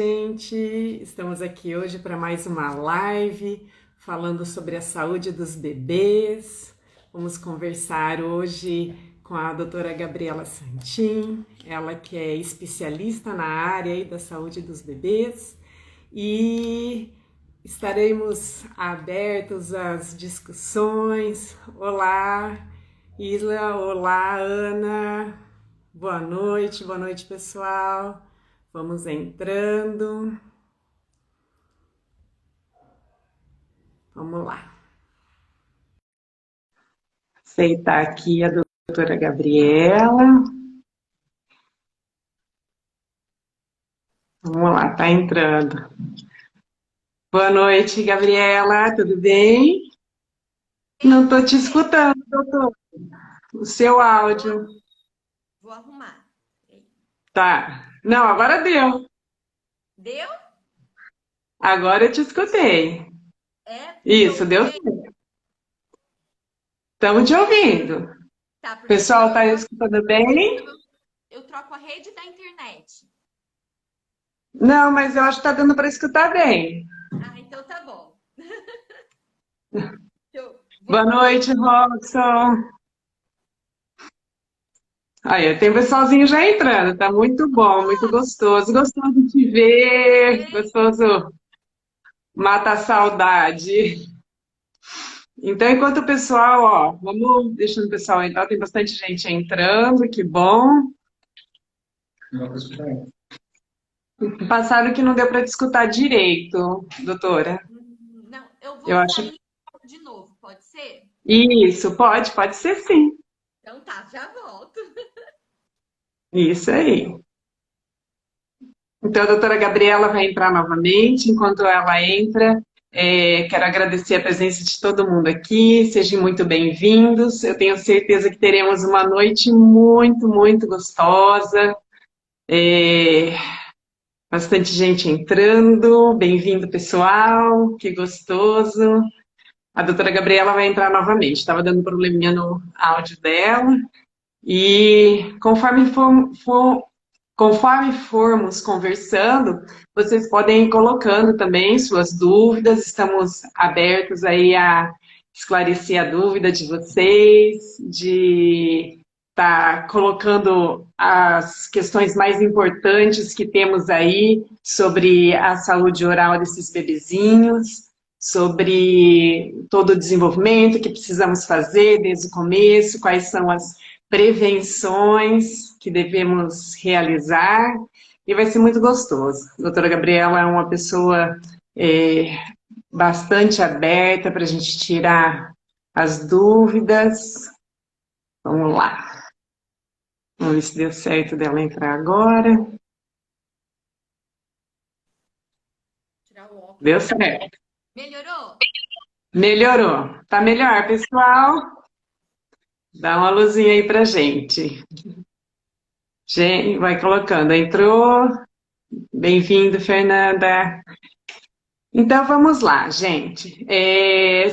Gente, estamos aqui hoje para mais uma live falando sobre a saúde dos bebês. Vamos conversar hoje com a doutora Gabriela Santin, ela que é especialista na área aí da saúde dos bebês, e estaremos abertos às discussões. Olá, Isla, olá, Ana, boa noite, pessoal. Vamos entrando. Vamos lá. Aceitar aqui a doutora Gabriela. Vamos lá, tá entrando. Boa noite, Gabriela, tudo bem? Não estou te escutando, doutor. O seu áudio. Vou arrumar. Tá. Não, agora deu. Deu? Agora eu te escutei. Me Isso, ouve deu bem? certo. Estamos te ouvindo. Tá, O porque pessoal senão está escutando bem? eu troco a rede da internet. Não, mas eu acho que está dando para escutar bem. Ah, então tá bom. Eu Boa vou... noite, Robson. Aí, tem pessoalzinho já entrando, tá muito bom, muito gostoso. Gostoso de te ver, Bem, gostoso, mata a saudade. Então, enquanto o pessoal, ó, vamos deixando o pessoal entrar, tem bastante gente entrando, que bom. Passaram que não deu para te escutar direito, doutora. não, eu vou Eu acho. sair de novo, pode ser? Isso, pode ser sim. Então tá, já volto. Isso aí. Então, a doutora Gabriela vai entrar novamente. Enquanto ela entra, quero agradecer a presença de todo mundo aqui. Sejam muito bem-vindos. Eu tenho certeza que teremos uma noite muito, muito gostosa. É, bastante gente entrando. Bem-vindo, pessoal. Que gostoso. A doutora Gabriela vai entrar novamente. Estava dando probleminha no áudio dela. E conforme formos conversando, vocês podem ir colocando também suas dúvidas, estamos abertos aí a esclarecer a dúvida de vocês, de estar colocando as questões mais importantes que temos aí sobre a saúde oral desses bebezinhos, sobre todo o desenvolvimento que precisamos fazer desde o começo, quais são as prevenções que devemos realizar, e vai ser muito gostoso. A doutora Gabriela é uma pessoa é, bastante aberta para a gente tirar as dúvidas. Vamos lá. Vamos ver se deu certo dela entrar agora. Tirar o Deu óculos aqui. certo. Melhorou? Melhorou. Tá melhor, pessoal? Dá uma luzinha aí pra gente. Gente, vai colocando. Entrou. Bem-vindo, Fernanda. Então vamos lá, gente.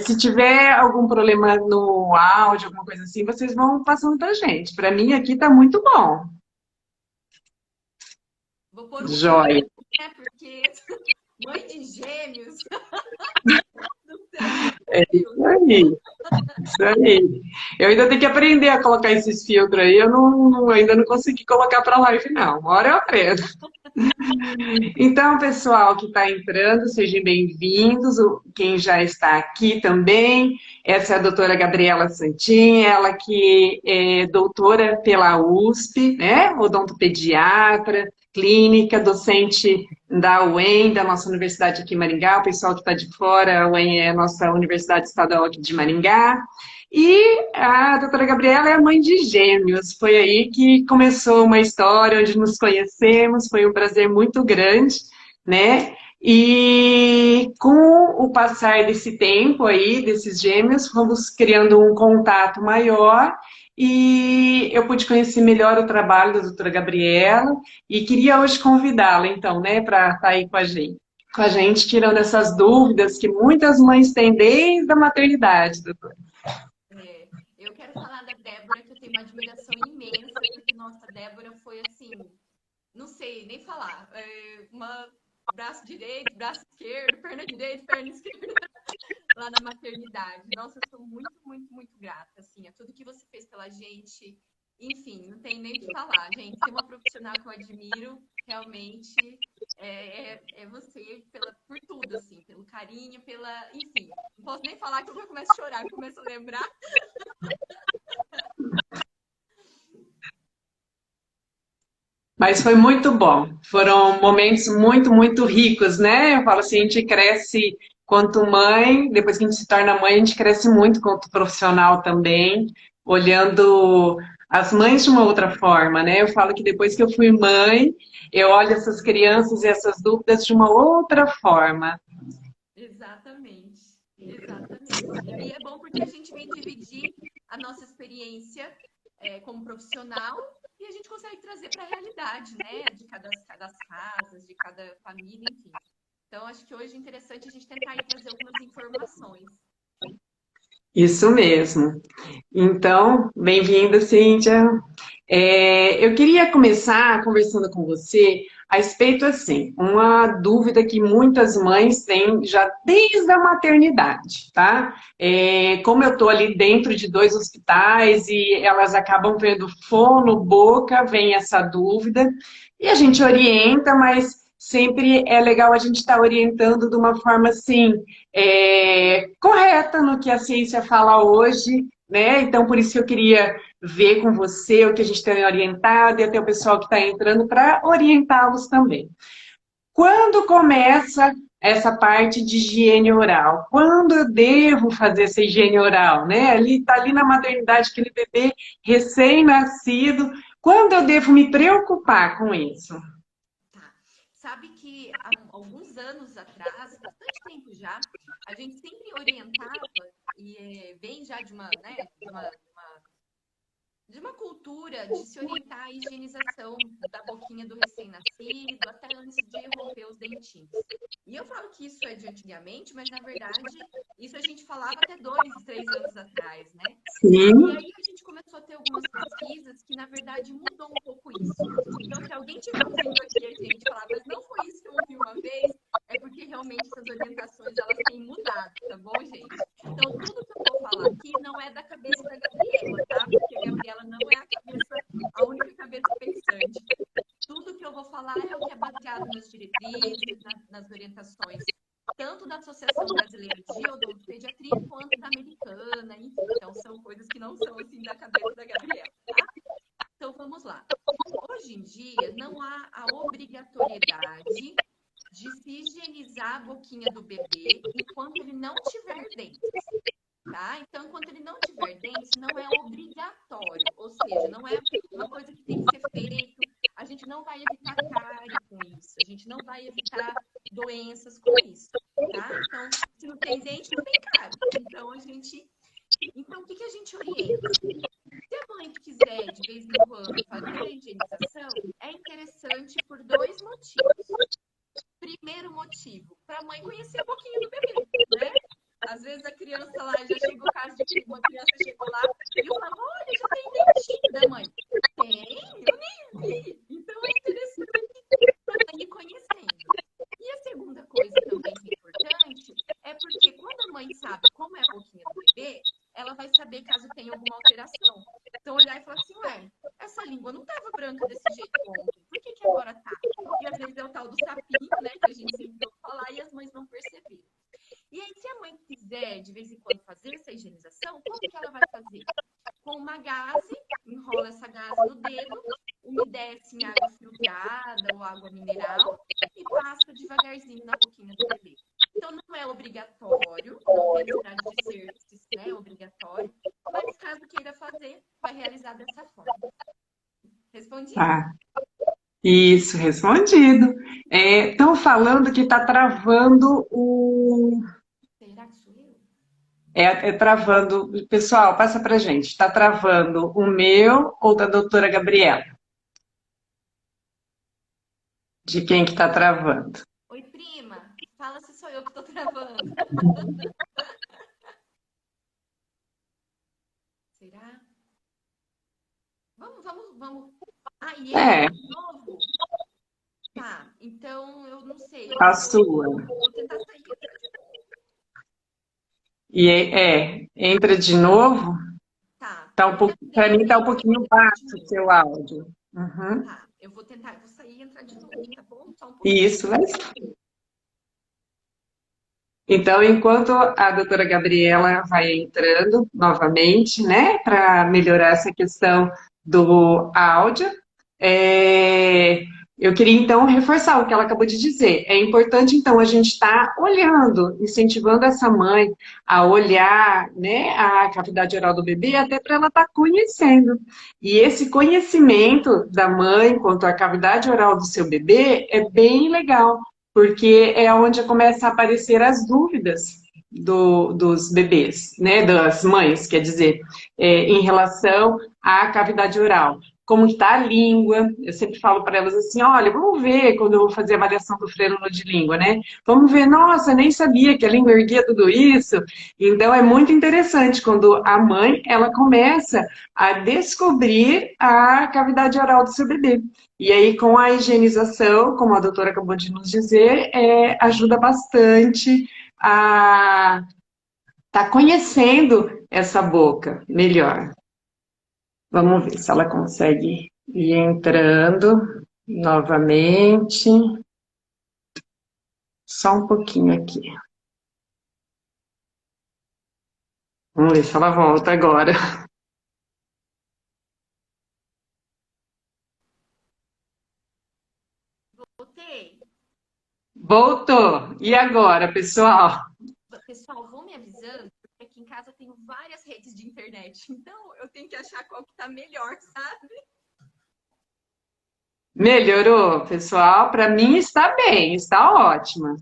Se tiver algum problema no áudio, alguma coisa assim, vocês vão passando pra gente. Para mim aqui tá muito bom. Vou pôr um Joia. filtro, né? Porque mãe de gêmeos não tem Isso filtro. aí. Isso aí. Eu ainda tenho que aprender a colocar esses filtros aí. Eu ainda não consegui colocar para live, não. Uma hora eu aprendo. Então, pessoal que está entrando, sejam bem-vindos. Quem já está aqui também. Essa é a doutora Gabriela Santin, ela que é doutora pela USP, né? Odontopediatra, clínica, docente da UEM, da nossa universidade aqui em Maringá. O pessoal que está de fora, a UEM é a nossa Universidade Estadual aqui de Maringá. E a doutora Gabriela é a mãe de gêmeos. Foi aí que começou uma história onde nos conhecemos, foi um prazer muito grande, né? E com o passar desse tempo aí, desses gêmeos, fomos criando um contato maior e eu pude conhecer melhor o trabalho da doutora Gabriela e queria hoje convidá-la, então, né, para estar aí com a gente, tirando essas dúvidas que muitas mães têm desde a maternidade, doutora. É, eu quero falar da Débora, que eu tenho uma admiração imensa, porque, nossa, a Débora foi assim, não sei nem falar, uma braço direito, braço esquerdo, perna direita, perna esquerda, lá na maternidade. Nossa, eu sou muito, muito, muito grata, assim, a tudo que você fez pela gente. Enfim, não tem nem o que falar, gente. Tem uma profissional que eu admiro, realmente, é você por tudo, assim, pelo carinho, enfim, não posso nem falar que eu já começo a chorar, começo a lembrar. Mas foi muito bom. Foram momentos muito, muito ricos, né? Eu falo assim, a gente cresce quanto mãe, depois que a gente se torna mãe, a gente cresce muito quanto profissional também, olhando as mães de uma outra forma, né? Eu falo que depois que eu fui mãe, eu olho essas crianças e essas dúvidas de uma outra forma. Exatamente, exatamente. E aí é bom porque a gente vem dividir a nossa experiência como profissional e a gente consegue trazer para a realidade, né? De cada casas, de cada família, enfim. Então, acho que hoje é interessante a gente tentar aí trazer algumas informações. Isso mesmo. Então, bem-vinda, Cíntia. Eu queria começar conversando com você a respeito, assim, uma dúvida que muitas mães têm já desde a maternidade, tá? Como eu estou ali dentro de dois hospitais e elas acabam vendo fono, boca, vem essa dúvida, e a gente orienta, mas sempre é legal a gente estar orientando de uma forma, assim, correta no que a ciência fala hoje, né? Então, por isso que eu queria ver com você o que a gente tem orientado e até o pessoal que está entrando para orientá-los também. Quando começa essa parte de higiene oral? Quando eu devo fazer essa higiene oral, né? Ali está ali na maternidade aquele bebê recém-nascido. Quando eu devo me preocupar com isso? Tá. Sabe que há alguns anos atrás, bastante tempo já, a gente sempre orientava, e vem já de uma, né, de uma cultura de se orientar à higienização da boquinha do recém-nascido até antes de romper os dentinhos. E eu falo que isso é de antigamente, mas na verdade isso a gente falava até 2, 3 anos atrás, né? E Sim. aí a gente começou a ter algumas pesquisas que na verdade mudou um pouco isso. Então, se alguém estiver ouvindo aqui a gente falar, mas não foi isso que eu ouvi uma vez, é porque realmente essas orientações elas têm mudado, tá bom, gente? Então, tudo que eu vou falar aqui não é da cabeça da Gabriela, tá? Porque a Gabriela não é a única cabeça pensante. Tudo que eu vou falar é o que é baseado nas diretrizes, nas orientações, tanto da Associação Brasileira de Odontopediatria quanto da americana, enfim. Então, são coisas que não são assim da cabeça da Gabriela, tá? Então, vamos lá. Hoje em dia, não há a obrigatoriedade de se higienizar a boquinha do bebê enquanto ele não tiver dentes. Tá? Então, enquanto ele não tiver dentes, não é obrigatório, ou seja, não é uma coisa que tem que ser feito. A gente não vai evitar cárie com isso, a gente não vai evitar doenças com isso, tá? Então, se não tem dente, não tem cárie. Então, o que a gente orienta? Se a mãe quiser, de vez em quando, fazer a higienização, é interessante por dois motivos. Primeiro motivo, para a mãe conhecer a boquinha do bebê, né? Às vezes a criança lá, já chegou o caso de que uma criança chegou lá e eu falava, olha, já tem dentinho da mãe. Tem? Eu nem vi. Então é interessante para a mãe ir conhecendo. E a segunda coisa também que é importante é porque quando a mãe sabe como é a boquinha do bebê, ela vai saber caso tenha alguma alteração. Então olhar e falar assim, ué, essa língua não estava branca desse jeito ontem, por que agora tá? E às vezes é o tal do sapinho, né, que a gente sempre ouve falar e as mães não perceberam. E aí, se a mãe quiser, de vez em quando, fazer essa higienização, como que ela vai fazer? Com uma gaze, enrola essa gaze no dedo, umedece em água filtrada ou água mineral e passa devagarzinho na boquinha do bebê. Então, não é obrigatório, não tem necessidade de ser, né, obrigatório, mas caso queira fazer, vai realizar dessa forma. Respondi? Ah, isso, respondido. Estão falando que está travando o. Será que sou eu? Travando. Pessoal, passa pra gente. Está travando o meu ou da doutora Gabriela? De quem que está travando? Oi, prima, fala se sou eu que estou travando. Será? Vamos. Ah, e eu É, de novo? Tá. Então, eu não sei, A sua. vou tentar sair atrás de novo. E entra de novo. Tá, Tá eu já para entrei, mim tá um eu vou pouquinho tentar de baixo o novo. seu áudio. Uhum. Tá, eu vou tentar, eu vou sair e entrar de novo, tá bom? Só um pouquinho. Isso, vai. Então, enquanto a doutora Gabriela vai entrando novamente, né, para melhorar essa questão do áudio, é, eu queria então reforçar o que ela acabou de dizer. É importante então a gente estar olhando, incentivando essa mãe a olhar, né, a cavidade oral do bebê, até para ela estar conhecendo. E esse conhecimento da mãe quanto à cavidade oral do seu bebê é bem legal, porque é onde começam a aparecer as dúvidas dos bebês, né, das mães, quer dizer, em relação à cavidade oral. Como está a língua? Eu sempre falo para elas assim, olha, vamos ver quando eu vou fazer a avaliação do frênulo de língua, né? Vamos ver, nossa, nem sabia que a língua erguia tudo isso. Então é muito interessante quando a mãe ela começa a descobrir a cavidade oral do seu bebê. E aí, com a higienização, como a doutora acabou de nos dizer, ajuda bastante a estar conhecendo essa boca melhor. Vamos ver se ela consegue ir entrando novamente. Só um pouquinho aqui. Vamos ver se ela volta agora. Voltei. Voltou! E agora, pessoal? Pessoal, vão me avisando, porque aqui em casa eu tenho várias redes de internet, então eu tenho que achar qual que tá melhor, sabe? Melhorou, pessoal? Para mim está bem, está ótima.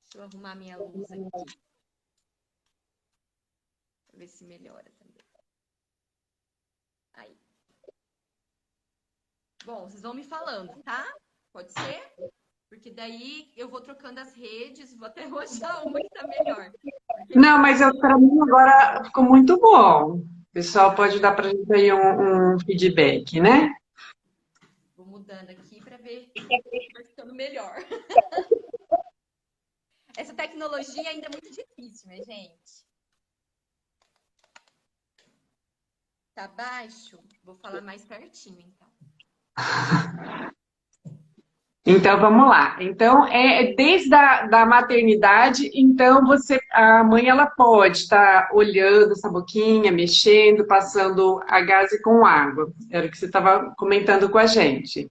Deixa eu arrumar minha luz aqui, pra ver se melhora também. Aí. Bom, vocês vão me falando, tá? Pode ser? Porque daí eu vou trocando as redes, vou até achar uma que tá melhor. Porque Não, fica... mas para mim agora ficou muito bom. O pessoal pode dar para a gente aí um feedback, né? Vou mudando aqui para ver se vai ficando melhor. Essa tecnologia ainda é muito difícil, né, gente? Tá baixo? Vou falar mais pertinho, então. Então vamos lá. Então desde da maternidade, então a mãe ela pode estar olhando essa boquinha, mexendo, passando a gaze com água. Era o que você estava comentando com a gente.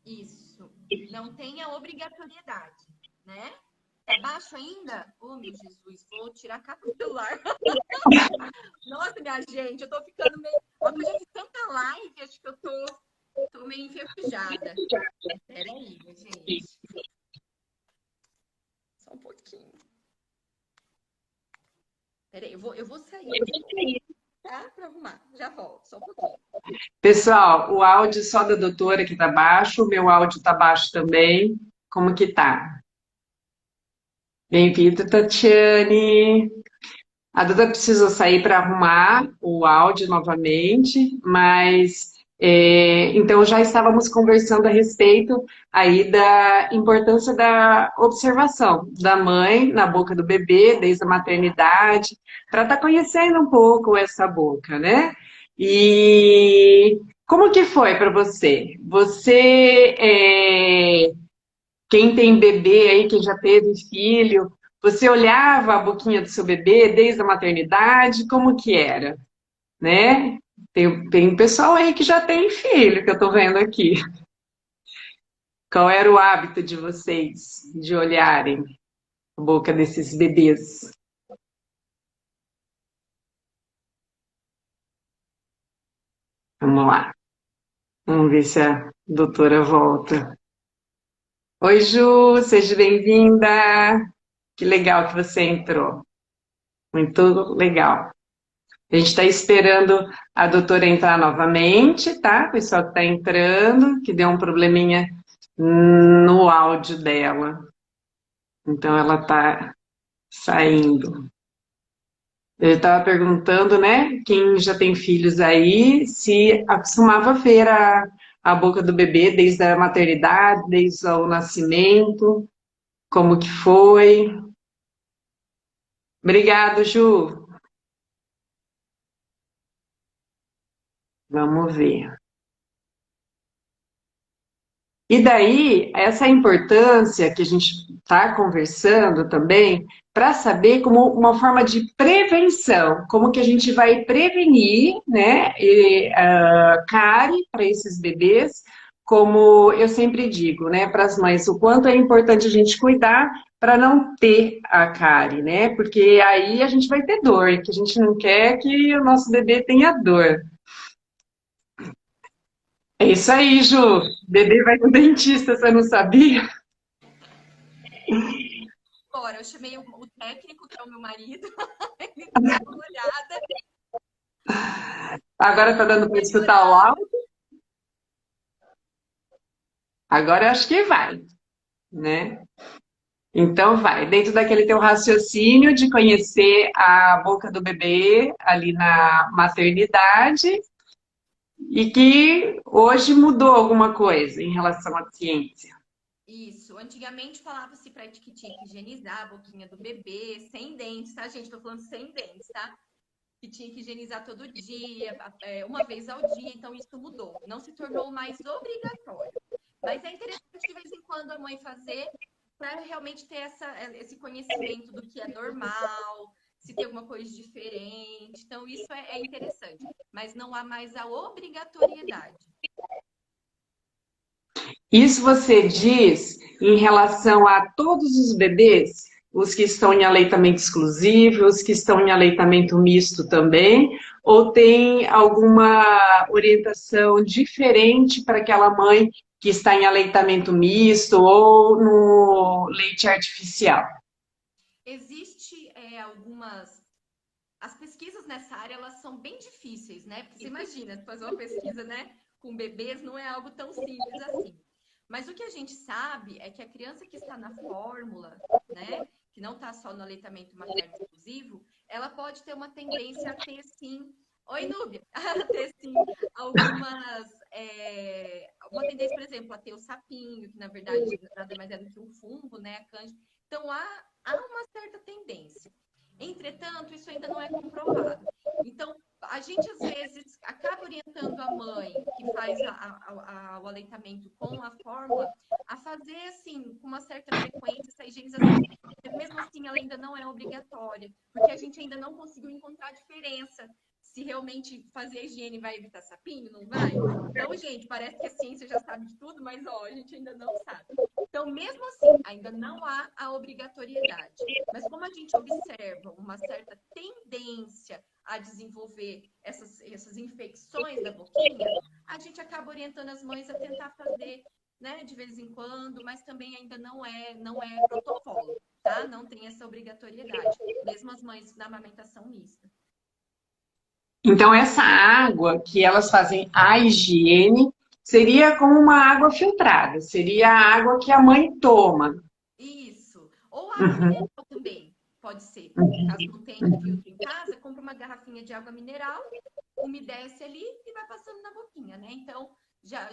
Isso. Não tem a obrigatoriedade, né? Tá baixo ainda? Oh, meu Jesus, vou tirar a capa do celular. Nossa, minha gente, eu tô ficando meio. Ó, eu já fiz tanta live, acho que eu tô meio enferrujada. Peraí, gente. Só um pouquinho. Peraí, eu vou sair aqui, tá? Pra arrumar. Já volto, só um pouquinho. Pessoal, o áudio só da doutora que tá baixo, o meu áudio tá baixo também. Como que tá? Bem-vindo, Tatiane. A Duda precisou sair para arrumar o áudio novamente, mas então já estávamos conversando a respeito aí da importância da observação da mãe na boca do bebê, desde a maternidade, para estar conhecendo um pouco essa boca, né? E como que foi para você? Quem tem bebê aí, quem já teve filho, você olhava a boquinha do seu bebê desde a maternidade, como que era, né? Tem pessoal aí que já tem filho, que eu tô vendo aqui. Qual era o hábito de vocês de olharem a boca desses bebês? Vamos lá. Vamos ver se a doutora volta. Oi, Ju, seja bem-vinda. Que legal que você entrou. Muito legal. A gente está esperando a doutora entrar novamente, tá? O pessoal que está entrando, que deu um probleminha no áudio dela. Então ela está saindo. Eu estava perguntando, né? Quem já tem filhos aí, se acostumava ver a boca do bebê desde a maternidade, desde o nascimento, como que foi. Obrigado, Ju. Vamos ver. E daí, essa importância que a gente está conversando também, para saber como uma forma de prevenção, como que a gente vai prevenir, né, cárie para esses bebês, como eu sempre digo, né, para as mães, o quanto é importante a gente cuidar para não ter a cárie, né, porque aí a gente vai ter dor, que a gente não quer que o nosso bebê tenha dor. É isso aí, Ju. Bebê vai no dentista, você não sabia? Agora, eu chamei o técnico, que é o meu marido, ele deu uma olhada, Agora tá dando para escutar o melhorar. áudio? Agora eu acho que vai, né? Então vai, dentro daquele teu raciocínio de conhecer a boca do bebê ali na maternidade e que hoje mudou alguma coisa em relação à ciência. Isso. Antigamente falava-se para que tinha que higienizar a boquinha do bebê, sem dentes, tá, gente? Tô falando sem dentes, tá? Que tinha que higienizar todo dia, uma vez ao dia, então isso mudou. Não se tornou mais obrigatório. Mas é interessante de vez em quando a mãe fazer para realmente ter esse conhecimento do que é normal, se tem alguma coisa diferente. Então, isso é interessante. Mas não há mais a obrigatoriedade. Isso você diz em relação a todos os bebês, os que estão em aleitamento exclusivo, os que estão em aleitamento misto também, ou tem alguma orientação diferente para aquela mãe que está em aleitamento misto ou no leite artificial? Existe algumas. As pesquisas nessa área elas são bem difíceis, né? Porque você imagina, fazer uma pesquisa, né, com bebês não é algo tão simples assim. Mas o que a gente sabe é que a criança que está na fórmula, né, que não está só no aleitamento materno exclusivo, ela pode ter uma tendência a ter sim. Oi, Núbia! A ter sim algumas. Uma tendência, por exemplo, a ter o sapinho, que na verdade nada mais é do que um fungo, né? A cândida. Então há uma certa tendência. Entretanto, isso ainda não é comprovado. Então, a gente às vezes acaba orientando a mãe que faz o aleitamento com a fórmula a fazer assim, com uma certa frequência, essa higienização. Mesmo assim, ela ainda não é obrigatória, porque a gente ainda não conseguiu encontrar diferença se realmente fazer a higiene vai evitar sapinho, não vai? Então, gente, parece que a ciência já sabe de tudo, mas ó, a gente ainda não sabe. Então, mesmo assim, ainda não há a obrigatoriedade. Mas como a gente observa uma certa tendência a desenvolver essas infecções da boquinha, a gente acaba orientando as mães a tentar fazer, né, de vez em quando, mas também ainda não é protocolo, tá? Não tem essa obrigatoriedade, mesmo as mães na amamentação mista. Então, essa água que elas fazem a higiene seria como uma água filtrada, seria a água que a mãe toma. Isso. Ou água Uhum. mineral também, pode ser. Caso não tenha filtro em casa, compra uma garrafinha de água mineral, umedece ali e vai passando na boquinha, né? Então, já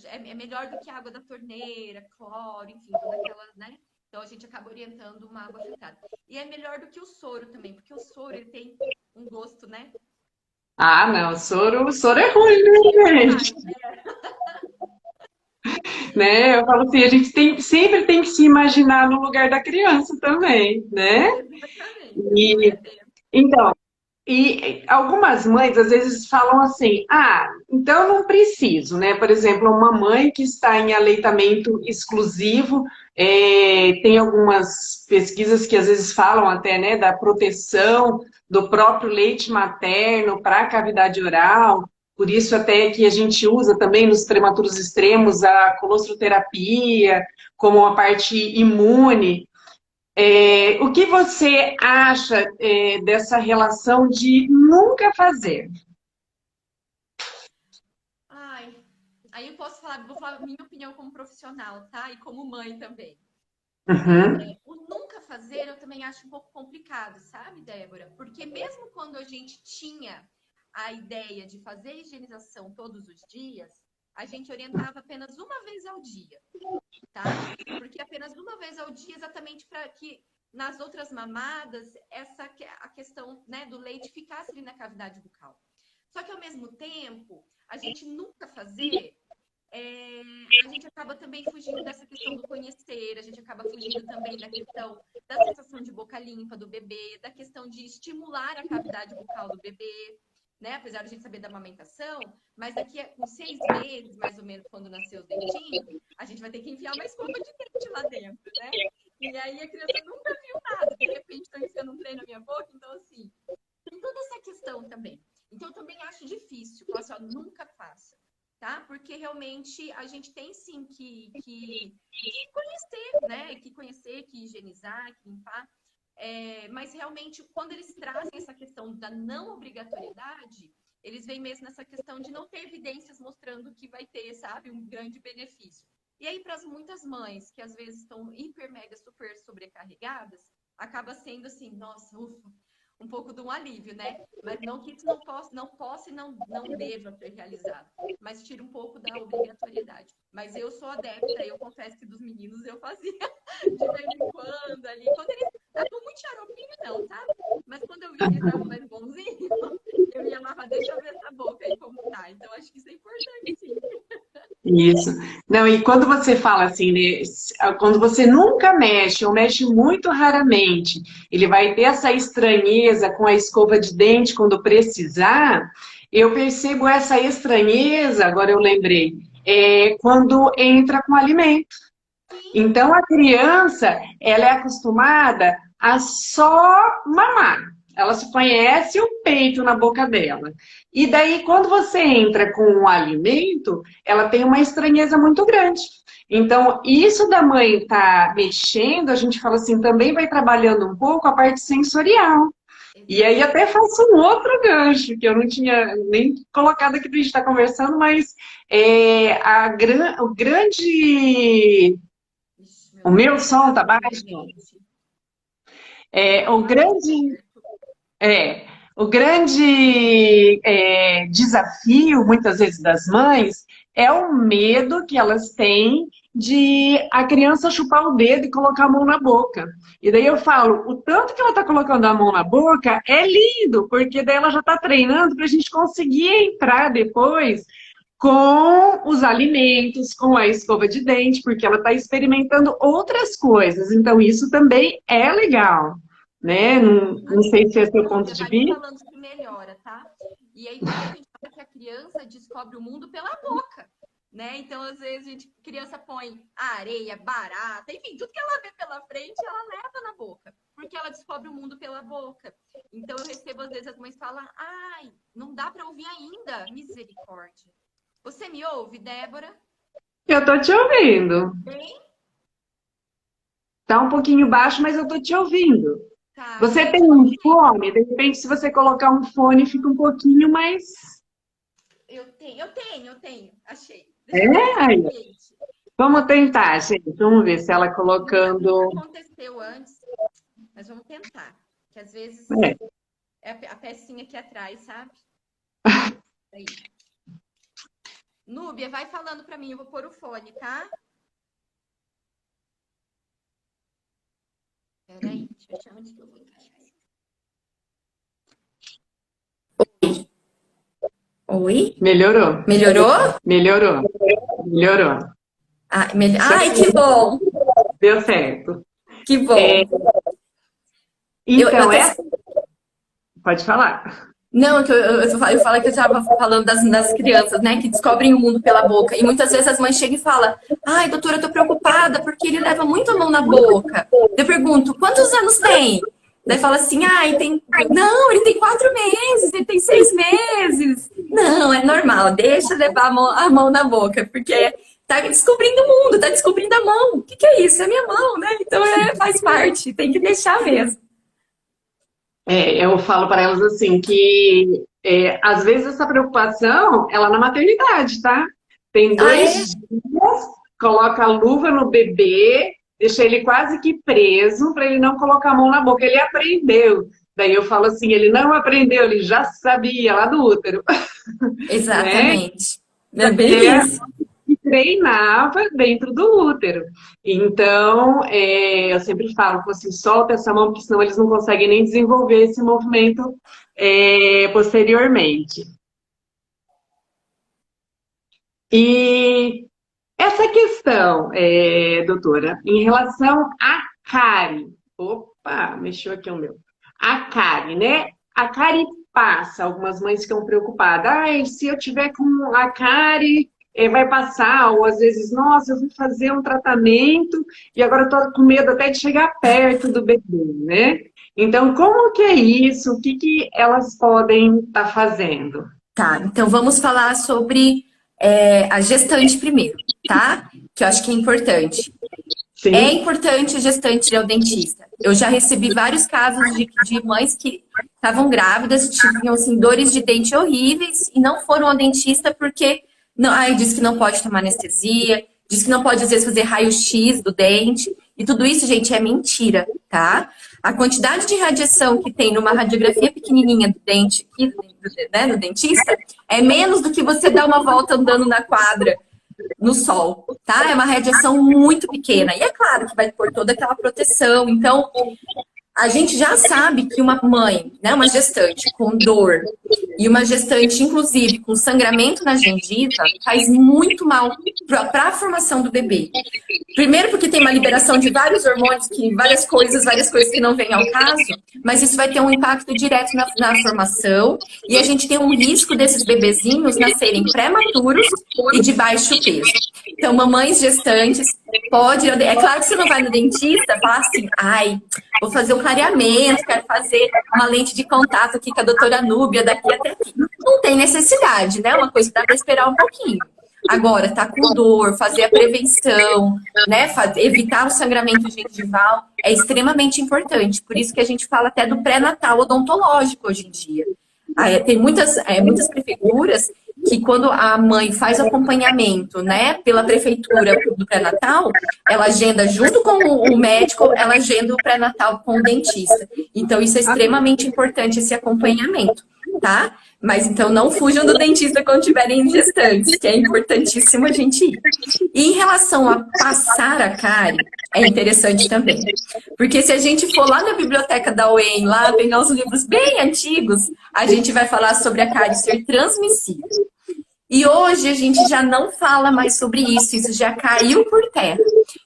é melhor do que a água da torneira, cloro, enfim, toda aquela, né? Então, a gente acaba orientando uma água filtrada. E é melhor do que o soro também, porque o soro, ele tem um gosto, né? Ah, não, soro é ruim, né, Demais, gente? né? Né? Eu falo assim, a gente sempre tem que se imaginar no lugar da criança também, né? Exatamente, não E é mesmo. então, e algumas mães às vezes falam assim: ah, então não preciso, né? Por exemplo, uma mãe que está em aleitamento exclusivo, tem algumas pesquisas que às vezes falam até, né, da proteção do próprio leite materno para a cavidade oral. Por isso até que a gente usa também nos prematuros extremos a colostroterapia como a parte imune. O que você acha, dessa relação de nunca fazer? Ai, aí eu posso falar, vou falar minha opinião como profissional, tá? E como mãe também. Uhum. O nunca fazer eu também acho um pouco complicado, sabe, Débora? Porque mesmo quando a gente tinha a ideia de fazer higienização todos os dias, a gente orientava apenas uma vez ao dia, tá? Porque apenas uma vez ao dia, exatamente para que nas outras mamadas, a questão, né, do leite ficasse ali na cavidade bucal. Só que, ao mesmo tempo, a gente nunca fazer, a gente acaba também fugindo dessa questão do conhecer, a gente acaba fugindo também da questão da sensação de boca limpa do bebê, da questão de estimular a cavidade bucal do bebê, né? Apesar de a gente saber da amamentação, mas daqui a uns 6 meses, mais ou menos, quando nascer os dentinhos, a gente vai ter que enfiar uma escova de dente lá dentro, né? E aí a criança nunca viu nada, de repente estão enfiando um trem na minha boca, então assim, tem toda essa questão também. Então eu também acho difícil, falar assim, ó, nunca faça, tá? Porque realmente a gente tem sim que conhecer, né? Que conhecer, que higienizar, que limpar. Mas realmente, quando eles trazem essa questão da não obrigatoriedade, eles vêm mesmo nessa questão de não ter evidências mostrando que vai ter, sabe, um grande benefício. E aí, para muitas mães que às vezes estão hiper, mega, super sobrecarregadas, acaba sendo assim, nossa, ufa, um pouco de um alívio, né? Mas não que isso não possa e não deva ser realizado, mas tira um pouco da obrigatoriedade. Mas eu sou adepta, eu confesso que dos meninos eu fazia de vez em quando ali. Quando eles estavam muito xaropinho, não, tá? Mas quando eu vi que eles estavam mais bonzinhos, eu ia lá, deixa eu ver essa boca aí como tá. Então, acho que isso é importante, sim. Isso. Não, e quando você fala assim, né, quando você nunca mexe ou mexe muito raramente, ele vai ter essa estranheza com a escova de dente quando precisar, eu percebo essa estranheza, agora eu lembrei, quando entra com alimento. Então a criança, ela é acostumada a só mamar. Ela se conhece o peito na boca dela. E daí, quando você entra com o alimento, ela tem uma estranheza muito grande. Então, isso da mãe estar mexendo, a gente fala assim, também vai trabalhando um pouco a parte sensorial. E aí até faço um outro gancho, que eu não tinha nem colocado aqui para a gente estar conversando, mas o grande... O meu som tá baixo? O grande... o grande desafio, muitas vezes, das mães é o medo que elas têm de a criança chupar o dedo e colocar a mão na boca. E daí eu falo, o tanto que ela está colocando a mão na boca é lindo, porque daí ela já está treinando para a gente conseguir entrar depois com os alimentos, com a escova de dente, porque ela está experimentando outras coisas. Então, isso também é legal. Né? Não sei se é seu ponto de vista. Falando que melhora, tá? E aí, quando a gente fala que a criança descobre o mundo pela boca, né? Então, às vezes, a criança põe areia, barata, enfim, tudo que ela vê pela frente, ela leva na boca, porque ela descobre o mundo pela boca. Então, eu recebo, às vezes, as mães falam, ai, não dá para ouvir ainda, misericórdia. Você me ouve, Débora? Eu tô te ouvindo. Bem? Tá um pouquinho baixo, mas eu tô te ouvindo. Tá, você tem um fone? De repente, se você colocar um fone, fica um pouquinho mais... Eu tenho. Achei. Vamos tentar, gente. Vamos ver se ela colocando... Não aconteceu antes, mas vamos tentar. Que às vezes é a pecinha aqui atrás, sabe? Aí. Núbia, vai falando pra mim, eu vou pôr o fone, tá? Peraí, deixa eu achar onde que eu vou encaixar isso. Oi? Melhorou? Melhorou. Ai, que bom! Deu certo. Que bom! Então, pode falar. Não, eu falo que eu estava falando das crianças, né, que descobrem o mundo pela boca. E muitas vezes as mães chegam e falam, ai, doutora, eu tô preocupada porque ele leva muito a mão na boca. Eu pergunto, quantos anos tem? Daí fala assim, não, ele tem 4 meses, ele tem 6 meses. Não, é normal, deixa levar a mão na boca, porque tá descobrindo o mundo, tá descobrindo a mão. O que é isso? É minha mão, né? Então faz parte, tem que deixar mesmo. Eu falo para elas assim que às vezes essa preocupação ela na maternidade, tá? Tem 2 dias, coloca a luva no bebê, deixa ele quase que preso para ele não colocar a mão na boca. Ele aprendeu. Daí eu falo assim, ele não aprendeu, ele já sabia lá do útero. Exatamente. É bem isso. Treinava dentro do útero. Então, eu sempre falo, assim, solta essa mão, porque senão eles não conseguem nem desenvolver esse movimento posteriormente. E essa questão, doutora, em relação à cárie. Opa, mexeu aqui o meu. A cárie, né? A cárie passa, algumas mães ficam preocupadas. Ai, se eu tiver com a cárie, vai passar. Ou às vezes, nossa, eu vou fazer um tratamento e agora eu tô com medo até de chegar perto do bebê, né? Então, como que é isso? O que que elas podem estar fazendo? Tá, então vamos falar sobre a gestante primeiro, tá? Que eu acho que é importante. É Sim. importante a gestante ir ao dentista. Eu já recebi vários casos de mães que estavam grávidas, tinham assim, dores de dente horríveis e não foram ao dentista porque diz que não pode tomar anestesia, diz que não pode, às vezes, fazer raio-x do dente. E tudo isso, gente, é mentira, tá? A quantidade de radiação que tem numa radiografia pequenininha do dente, né, do dentista, é menos do que você dar uma volta andando na quadra no sol, tá? É uma radiação muito pequena. E é claro que vai pôr toda aquela proteção. Então, a gente já sabe que uma mãe, né, uma gestante com dor e uma gestante, inclusive, com sangramento na gengiva, faz muito mal para a formação do bebê. Primeiro porque tem uma liberação de vários hormônios, várias coisas que não vêm ao caso, mas isso vai ter um impacto direto na formação e a gente tem um risco desses bebezinhos nascerem prematuros e de baixo peso. Então, mamães gestantes, é claro que você não vai no dentista falar assim, vou fazer um clareamento, quero fazer uma lente de contato aqui com a doutora Núbia daqui até aqui. Não tem necessidade, né? Uma coisa que dá para esperar um pouquinho. Agora, tá com dor, fazer a prevenção, né? Evitar o sangramento gengival é extremamente importante. Por isso que a gente fala até do pré-natal odontológico hoje em dia. Tem muitas prefeituras que quando a mãe faz o acompanhamento, né, pela prefeitura do pré-natal, ela agenda junto com o médico, ela agenda o pré-natal com o dentista. Então, isso é extremamente importante, esse acompanhamento, tá? Mas, então, não fujam do dentista quando tiverem gestantes, que é importantíssimo a gente ir. E em relação a passar a cárie, é interessante também. Porque se a gente for lá na biblioteca da UEM, lá pegar uns livros bem antigos, a gente vai falar sobre a cárie ser transmissível. E hoje a gente já não fala mais sobre isso já caiu por terra.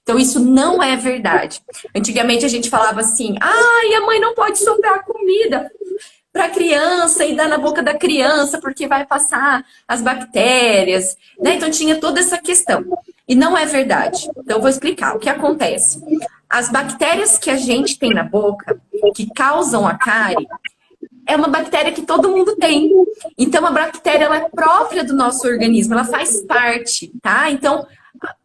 Então isso não é verdade. Antigamente a gente falava assim, a mãe não pode soprar comida para a criança e dar na boca da criança porque vai passar as bactérias, né? Então tinha toda essa questão. E não é verdade. Então eu vou explicar o que acontece. As bactérias que a gente tem na boca, que causam a cárie, é uma bactéria que todo mundo tem. Então, a bactéria ela é própria do nosso organismo, ela faz parte, tá? Então,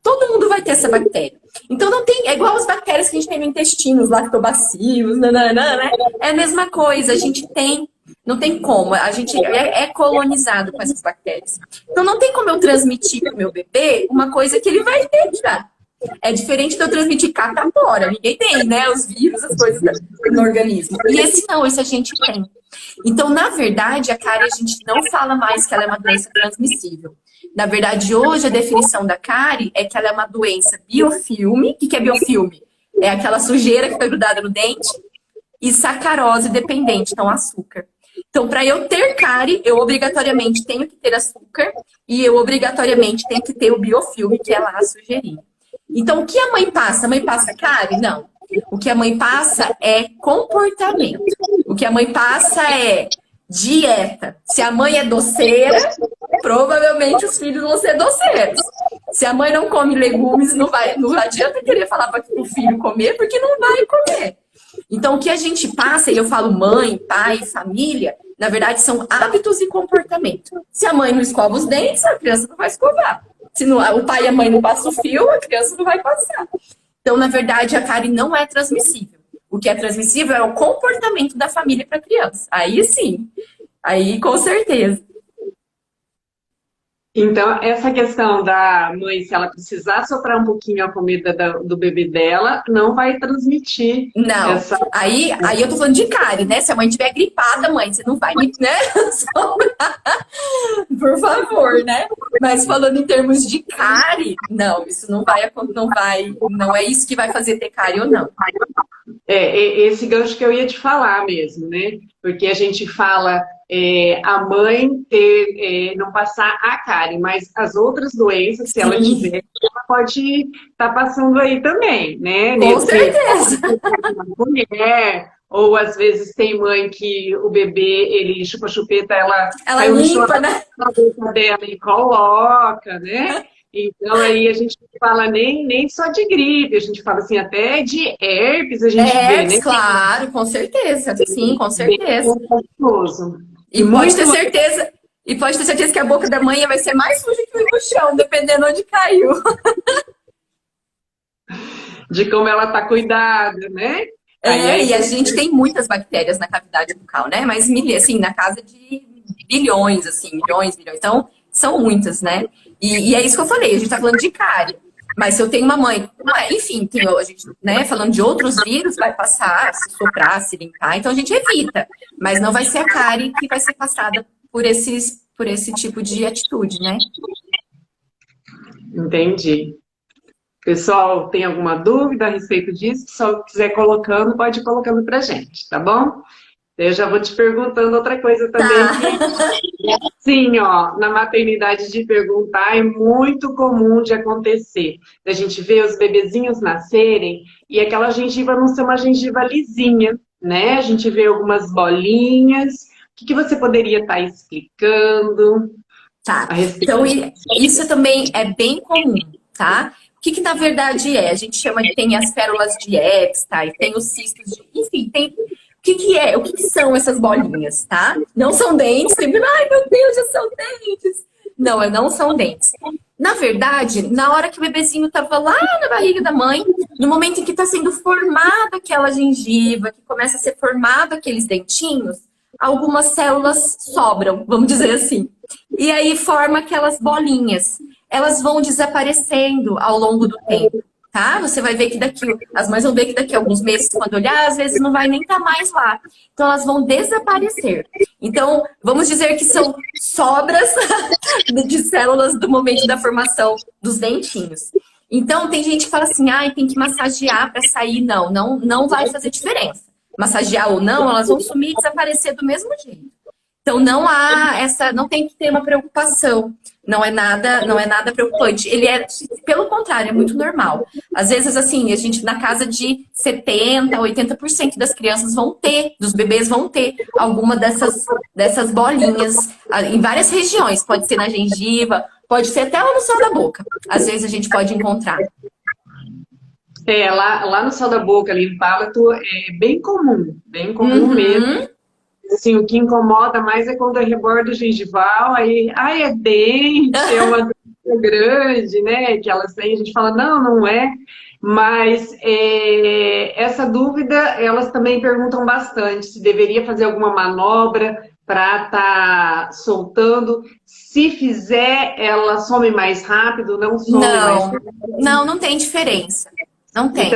todo mundo vai ter essa bactéria. Então, não tem, é igual as bactérias que a gente tem no intestino, os lactobacilos, nananã, né? É a mesma coisa, a gente tem, não tem como, a gente é colonizado com essas bactérias. Então, não tem como eu transmitir para o meu bebê uma coisa que ele vai ter já. É diferente de eu transmitir catapora, ninguém tem, né? Os vírus, as coisas no organismo. E esse não, esse a gente tem. Então, na verdade, a cárie a gente não fala mais que ela é uma doença transmissível. Na verdade, hoje a definição da cárie é que ela é uma doença biofilme. O que é biofilme? É aquela sujeira que está grudada no dente e sacarose dependente, então açúcar. Então, para eu ter cárie, eu obrigatoriamente tenho que ter açúcar e eu obrigatoriamente tenho que ter o biofilme, que é lá a sujeirinha. Então, o que a mãe passa? A mãe passa cárie? Não. O que a mãe passa é comportamento. O que a mãe passa é dieta. Se a mãe é doceira, provavelmente os filhos vão ser doceiros. Se a mãe não come legumes, não adianta querer falar para o filho comer, porque não vai comer. Então, o que a gente passa, e eu falo mãe, pai, família, na verdade são hábitos e comportamento. Se a mãe não escova os dentes, a criança não vai escovar. Se o pai e a mãe não passam o fio, a criança não vai passar. Então, na verdade, a cárie não é transmissível. O que é transmissível é o comportamento da família para a criança. Aí sim. Aí, com certeza. Então, essa questão da mãe, se ela precisar soprar um pouquinho a comida do bebê dela, não vai transmitir Não. essa. Aí eu tô falando de cárie, né? Se a mãe tiver gripada, mãe, você não vai me, né? Por favor, né? Mas falando em termos de cárie, não, isso não é isso que vai fazer ter cárie ou não. Esse gancho que eu ia te falar mesmo, né? Porque a gente fala a mãe não passar a cárie, mas as outras doenças, se ela Sim, tiver, ela pode estar passando aí também, né? com certeza. Mulher, ou às vezes tem mãe que o bebê, ele chupa chupeta, ela Ela caiu no chão limpa, né? na boca dela e coloca, né? Então aí a gente fala nem só de gripe, a gente fala assim até de herpes a gente vê, Herpes, né? claro, com certeza. Sim, com Bem certeza. contagioso. E pode ter certeza, e pode ter certeza que a boca da mãe vai ser mais suja que o chão, dependendo onde caiu. De como ela tá cuidada, né? E a gente tem muitas bactérias na cavidade bucal, né? Mas, assim, na casa de bilhões, assim, milhões. Então, são muitas, né? E é isso que eu falei, a gente tá falando de cárie. Mas se eu tenho uma mãe, enfim, a gente, né, falando de outros vírus, vai passar, se soprar, se limpar, então a gente evita. Mas não vai ser a cárie que vai ser passada por esse tipo de atitude, né? Entendi. Pessoal, tem alguma dúvida a respeito disso? Se só quiser colocando, pode ir colocando pra gente, tá bom? Eu já vou te perguntando outra coisa também. Tá. Sim, ó, na maternidade de perguntar é muito comum de acontecer. A gente vê os bebezinhos nascerem e aquela gengiva não ser uma gengiva lisinha, né? A gente vê algumas bolinhas. O que você poderia estar explicando Tá. a respeito? Então, isso também é bem comum, tá? O que na verdade é? A gente chama de tem as pérolas de Epstein, tem os cistos de... Enfim, tem... O que é? O que são essas bolinhas, tá? Não são dentes. Sempre, ai, meu Deus, já são dentes. Não são dentes. Na verdade, na hora que o bebezinho tava lá na barriga da mãe, no momento em que está sendo formada aquela gengiva, que começa a ser formado aqueles dentinhos, algumas células sobram, vamos dizer assim. E aí forma aquelas bolinhas. Elas vão desaparecendo ao longo do tempo. Tá? Você vai ver que as mães vão ver que daqui a alguns meses, quando olhar, às vezes não vai nem estar mais lá. Então, elas vão desaparecer. Então, vamos dizer que são sobras de células do momento da formação dos dentinhos. Então, tem gente que fala assim, tem que massagear para sair. Não vai fazer diferença. Massagear ou não, elas vão sumir e desaparecer do mesmo jeito. Então, não tem que ter uma preocupação. Não é nada preocupante. Ele pelo contrário, é muito normal. Às vezes, assim, a gente, na casa de 70%, 80% das crianças dos bebês vão ter alguma dessas bolinhas em várias regiões. Pode ser na gengiva, pode ser até lá no céu da boca. Às vezes a gente pode encontrar. Lá no céu da boca, ali em palato, é bem comum mesmo. Assim, o que incomoda mais é quando é rebordo gengival, aí, é dente, é uma doença grande, né? Que elas têm, a gente fala, não é. Mas essa dúvida, elas também perguntam bastante, se deveria fazer alguma manobra para estar soltando. Se fizer, ela some mais rápido, não some mais rápido. Não tem diferença. Não tem.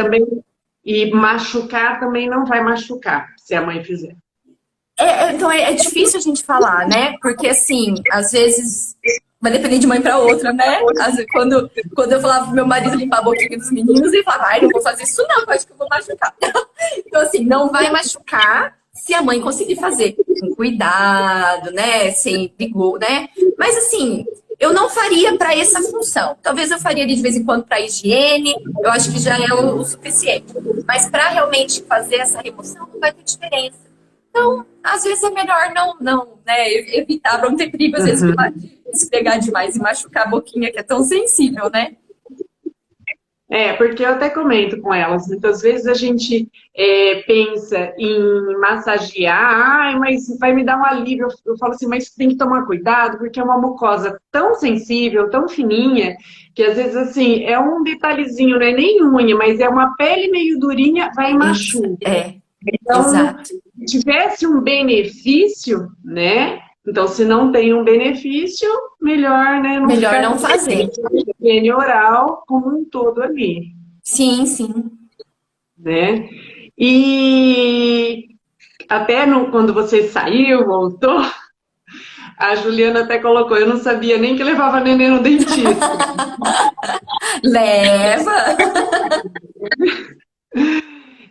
E machucar também não vai machucar, se a mãe fizer. Então é difícil a gente falar, né? Porque assim, às vezes vai depender de mãe para outra, né? Quando eu falava pro meu marido limpar a boquinha dos meninos, ele falava, não vou fazer isso não, acho que eu vou machucar. Então assim, não vai machucar se a mãe conseguir fazer com cuidado, né? Sem vigor, né? Mas assim, eu não faria para essa função. Talvez eu faria de vez em quando para higiene, eu acho que já é o suficiente. Mas para realmente fazer essa remoção, não vai ter diferença. Então, às vezes é melhor né, evitar, para não ter perigo, às vezes, de esfregar demais e machucar a boquinha, que é tão sensível, né? Porque eu até comento com elas, muitas vezes a gente pensa em massagear, mas vai me dar um alívio. Eu falo assim, mas tem que tomar cuidado, porque é uma mucosa tão sensível, tão fininha, que às vezes, assim, é um detalhezinho, não é nem unha, mas é uma pele meio durinha, vai e machuca. Então, exato. se tivesse um benefício, né, Então, se não tem um benefício, melhor, né, não Melhor ficar não fazer. higiene oral como um todo ali, Sim, sim. né? E até quando você saiu, voltou, a Juliana até colocou, eu não sabia nem que levava neném no dentista. Leva.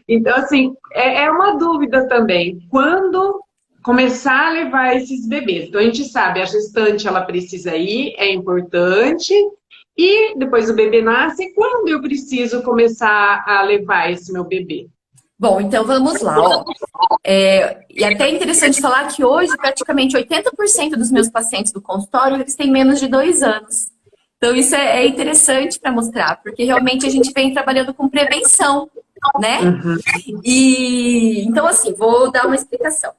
Então, assim, é uma dúvida também. Quando começar a levar esses bebês? Então, a gente sabe, a gestante, ela precisa ir, é importante. E depois o bebê nasce, quando eu preciso começar a levar esse meu bebê? Bom, então vamos lá, ó. E até é interessante falar que hoje praticamente 80% dos meus pacientes do consultório, eles têm menos de 2 anos. Então isso é interessante para mostrar, porque realmente a gente vem trabalhando com prevenção, né? Uhum. E então assim, vou dar uma explicação.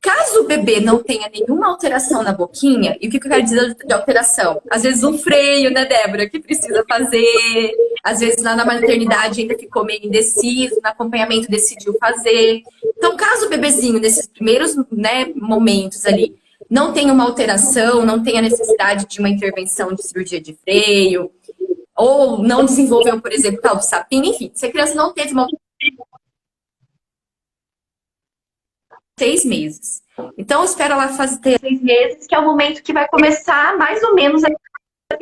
Caso o bebê não tenha nenhuma alteração na boquinha, e o que eu quero dizer de alteração? Às vezes um freio, né, Débora, que precisa fazer, às vezes lá na maternidade ainda ficou meio indeciso, no acompanhamento decidiu fazer. Então, caso o bebezinho, nesses primeiros, né, momentos ali, não tenha uma alteração, não tenha necessidade de uma intervenção de cirurgia de freio, ou não desenvolveu, por exemplo, tal do sapinho, enfim, se a criança não teve uma 6 meses. Então, espera ela ter 6 meses, que é o momento que vai começar mais ou menos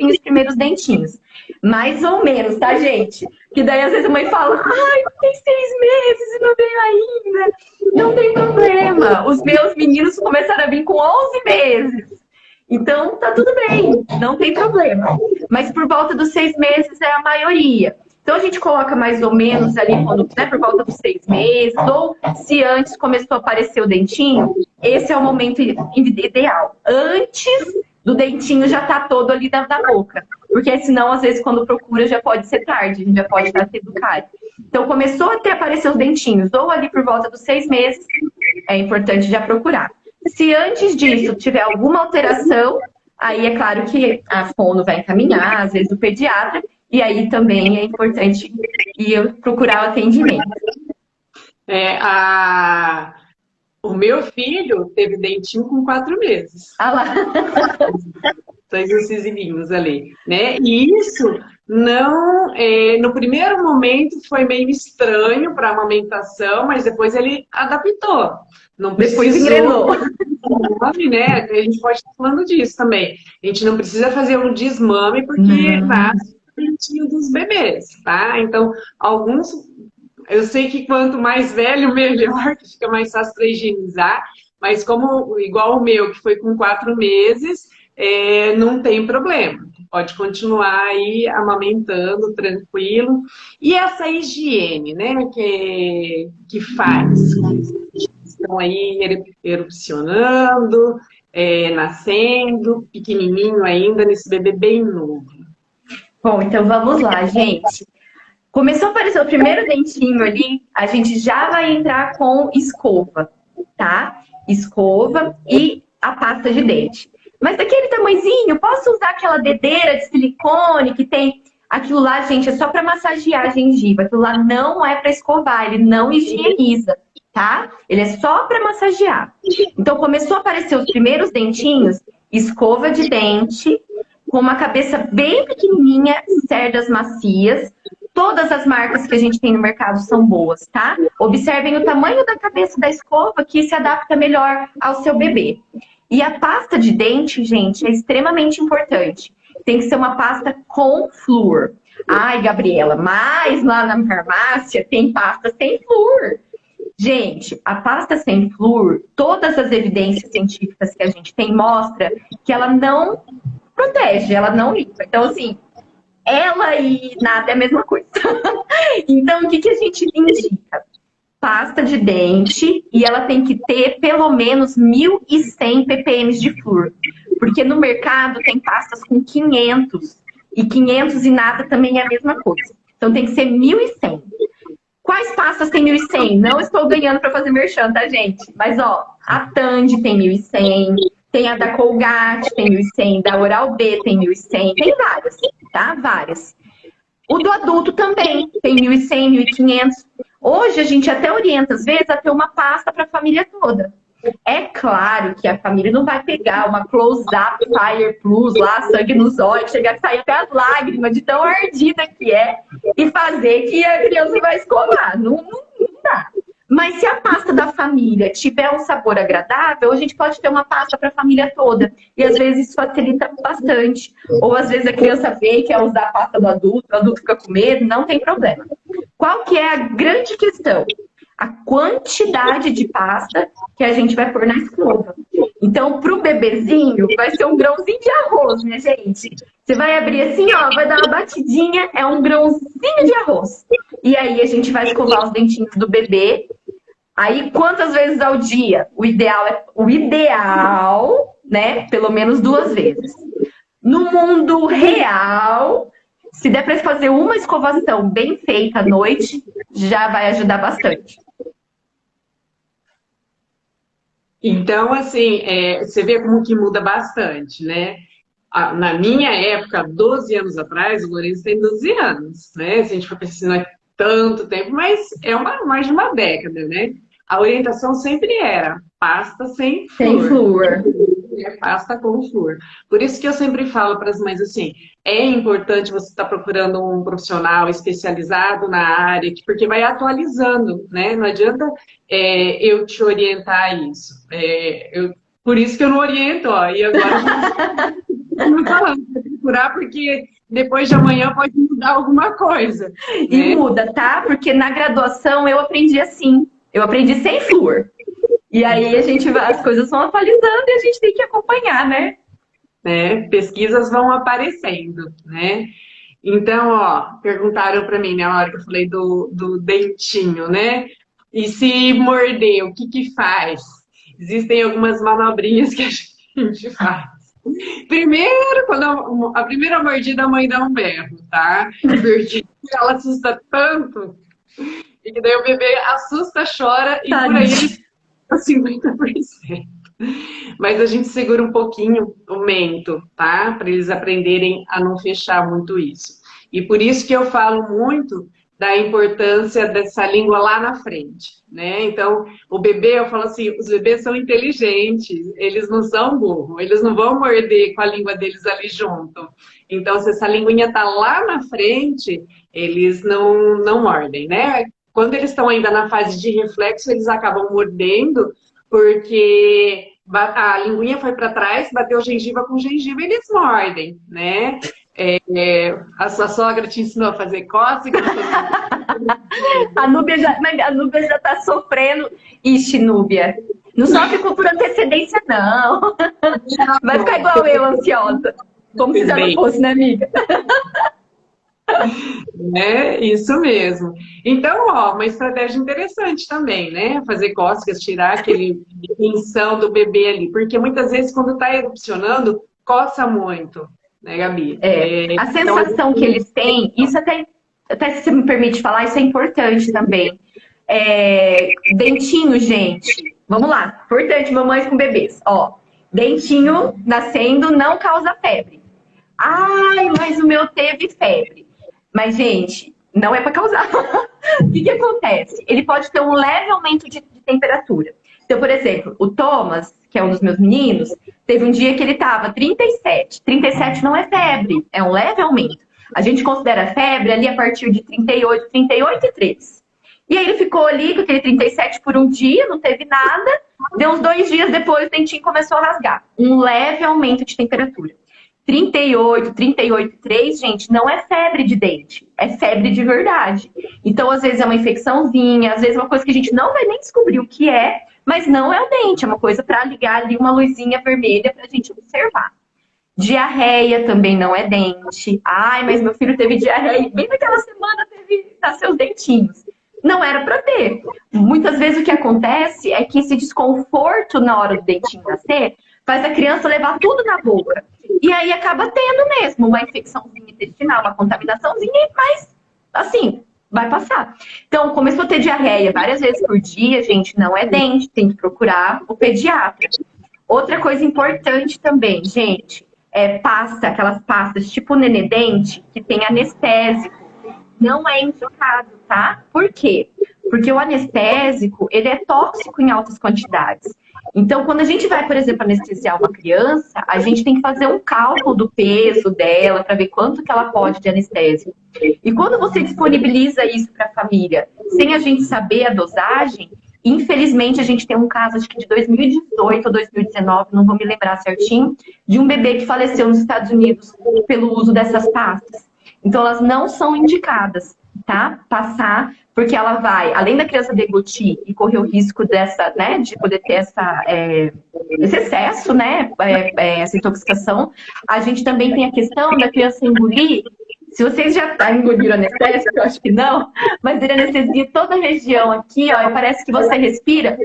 os primeiros dentinhos. Mais ou menos, tá, gente? Que daí às vezes a mãe fala, ai, tem 6 meses e não veio ainda. Não tem problema. Os meus meninos começaram a vir com 11 meses. Então, tá tudo bem, não tem problema. Mas por volta dos 6 meses é a maioria. Então, a gente coloca mais ou menos ali, quando, né, por volta dos 6 meses, ou se antes começou a aparecer o dentinho, esse é o momento ideal. Antes do dentinho já tá todo ali da boca. Porque senão, às vezes, quando procura, já pode ser tarde, a gente já pode estar cedo cárie. Então, começou a ter aparecer os dentinhos, ou ali por volta dos 6 meses, é importante já procurar. Se antes disso tiver alguma alteração, aí é claro que a fono vai encaminhar, às vezes o pediatra, e aí também é importante ir procurar o atendimento. O meu filho teve dentinho com 4 meses. Ah lá. 2 incisivinhos ali, né? E isso não, no primeiro momento foi meio estranho para a amamentação, mas depois ele adaptou. Não depois engrenou. Né? A gente pode estar falando disso também. A gente não precisa fazer um desmame porque nasce o dentinho dos bebês, tá? Então, alguns, eu sei que quanto mais velho, melhor, que fica mais fácil para higienizar, mas como igual o meu, que foi com 4 meses, não tem problema. Pode continuar aí amamentando, tranquilo. E essa higiene, né, que faz? Estão aí erupcionando, nascendo, pequenininho ainda, nesse bebê bem novo. Bom, então vamos lá, gente. Começou a aparecer o primeiro dentinho ali, a gente já vai entrar com escova, tá? Escova e a pasta de dente. Mas daquele tamanhozinho, posso usar aquela dedeira de silicone que tem... Aquilo lá, gente, é só para massagear a gengiva. Aquilo lá não é para escovar, ele não higieniza, tá? Ele é só para massagear. Então, começou a aparecer os primeiros dentinhos, escova de dente, com uma cabeça bem pequenininha, cerdas macias. Todas as marcas que a gente tem no mercado são boas, tá? Observem o tamanho da cabeça da escova, que se adapta melhor ao seu bebê. E a pasta de dente, gente, é extremamente importante. Tem que ser uma pasta com flúor. Ai, Gabriela, mas lá na farmácia tem pasta sem flúor. Gente, a pasta sem flúor, todas as evidências científicas que a gente tem mostra que ela não protege, ela não limpa. Então, assim, ela e nada é a mesma coisa. Então, o que a gente indica? Pasta de dente, e ela tem que ter pelo menos 1.100 ppm de flúor. Porque no mercado tem pastas com 500, e 500 e nada também é a mesma coisa. Então tem que ser 1.100. Quais pastas tem 1.100? Não estou ganhando para fazer merchan, tá, gente? Mas, ó, a Tandy tem 1.100, tem a da Colgate tem 1.100, da Oral-B tem 1.100, tem várias, tá? Várias. O do adulto também tem 1.100, 1.500. Hoje a gente até orienta, às vezes, a ter uma pasta para a família toda. É claro que a família não vai pegar uma Close-Up Fire Plus lá, sangue nos olhos, chegar a sair até as lágrimas de tão ardida que é e fazer que a criança vai escovar. Não dá. Mas se a pasta da família tiver um sabor agradável, a gente pode ter uma pasta para a família toda. E às vezes isso facilita bastante. Ou às vezes a criança vê e quer usar a pasta do adulto, o adulto fica com medo, não tem problema. Qual que é a grande questão? A quantidade de pasta que a gente vai pôr na escova. Então, para o bebezinho, vai ser um grãozinho de arroz, né, gente? Você vai abrir assim, ó, vai dar uma batidinha, é um grãozinho de arroz. E aí a gente vai escovar os dentinhos do bebê. Aí, quantas vezes ao dia? O ideal, né? Pelo menos 2 vezes. No mundo real, se der para fazer uma escovação bem feita à noite, já vai ajudar bastante. Então, assim, você vê como que muda bastante, né? Na minha época, 12 anos atrás, o Lourenço tem 12 anos, né? Se a gente for pensar tanto tempo, mas é mais de uma década, né? A orientação sempre era pasta sem flúor. Sem flúor. Pasta com flúor. Por isso que eu sempre falo para as mães assim, é importante você estar procurando um profissional especializado na área, porque vai atualizando, né? Não adianta eu te orientar isso. Por isso que eu não oriento, ó. E agora eu não falando para procurar, porque depois de amanhã pode mudar alguma coisa. E né? muda, tá? Porque na graduação eu aprendi assim. Eu aprendi sem flúor. E aí as coisas vão atualizando e a gente tem que acompanhar, né? Pesquisas vão aparecendo, né? Então, ó, perguntaram para mim, né, na hora que eu falei do dentinho, né? E se morder, o que faz? Existem algumas manobrinhas que a gente faz. Primeiro, quando a primeira mordida, a mãe dá um berro, tá? Porque ela assusta tanto, e que daí o bebê assusta, chora, e por aí ele fica 50%. Mas a gente segura um pouquinho o mento, tá? Para eles aprenderem a não fechar muito isso. E por isso que eu falo muito da importância dessa língua lá na frente, né? Então, o bebê, eu falo assim, os bebês são inteligentes, eles não são burros, eles não vão morder com a língua deles ali junto. Então, se essa linguinha tá lá na frente, eles não mordem, né? Quando eles estão ainda na fase de reflexo, eles acabam mordendo, porque a linguinha foi para trás, bateu gengiva com gengiva, eles mordem, né? A sua sogra te ensinou a fazer cócega? A Núbia já tá sofrendo. Ixi, Núbia. Não sofre por antecedência, não. Vai ficar igual eu, ansiosa. Como se já não fosse, né, amiga? Isso mesmo. Então, ó, uma estratégia interessante também, né? Fazer cócegas, tirar aquele tensão do bebê ali. Porque muitas vezes, quando tá erupcionando, coça muito, né, Gabi? A sensação que eles têm, isso até se você me permite falar, isso é importante também. Dentinho, gente. Vamos lá. Importante, mamães com bebês. Ó, dentinho nascendo não causa febre. Ai, mas o meu teve febre. Mas, gente, não é para causar. O que acontece? Ele pode ter um leve aumento de temperatura. Então, por exemplo, o Thomas, que é um dos meus meninos, teve um dia que ele estava 37. 37 não é febre, é um leve aumento. A gente considera febre ali a partir de 38, 38,3. E aí ele ficou ali com aquele 37 por um dia, não teve nada. Deu uns 2 dias depois, o dentinho começou a rasgar. Um leve aumento de temperatura. 38, 38,3, gente, não é febre de dente, é febre de verdade. Então, às vezes é uma infecçãozinha, às vezes é uma coisa que a gente não vai nem descobrir o que é, mas não é o dente, é uma coisa para ligar ali uma luzinha vermelha para a gente observar. Diarreia também não é dente. Ai, mas meu filho teve diarreia, bem naquela semana teve nasceu os dentinhos. Não era para ter. Muitas vezes o que acontece é que esse desconforto na hora do dentinho nascer faz a criança levar tudo na boca. E aí acaba tendo mesmo uma infecçãozinha intestinal, uma contaminaçãozinha, mas assim, vai passar. Então, começou a ter diarreia várias vezes por dia, gente, não é dente, tem que procurar o pediatra. Outra coisa importante também, gente, é pasta, aquelas pastas tipo Nenedente, que tem anestésico. Não é indicado, tá? Por quê? Porque o anestésico, ele é tóxico em altas quantidades. Então, quando a gente vai, por exemplo, anestesiar uma criança, a gente tem que fazer um cálculo do peso dela para ver quanto que ela pode de anestésio. E quando você disponibiliza isso para a família, sem a gente saber a dosagem, infelizmente a gente tem um caso, acho que de 2018 ou 2019, não vou me lembrar certinho, de um bebê que faleceu nos Estados Unidos pelo uso dessas pastas. Então, elas não são indicadas, tá? Passar, porque ela vai, além da criança deglutir e correr o risco dessa, né, de poder ter esse excesso, né, essa intoxicação, a gente também tem a questão da criança engolir. Se vocês já engoliram anestésico, eu acho que não, mas ele anestesia toda a região aqui, ó, e parece que você respira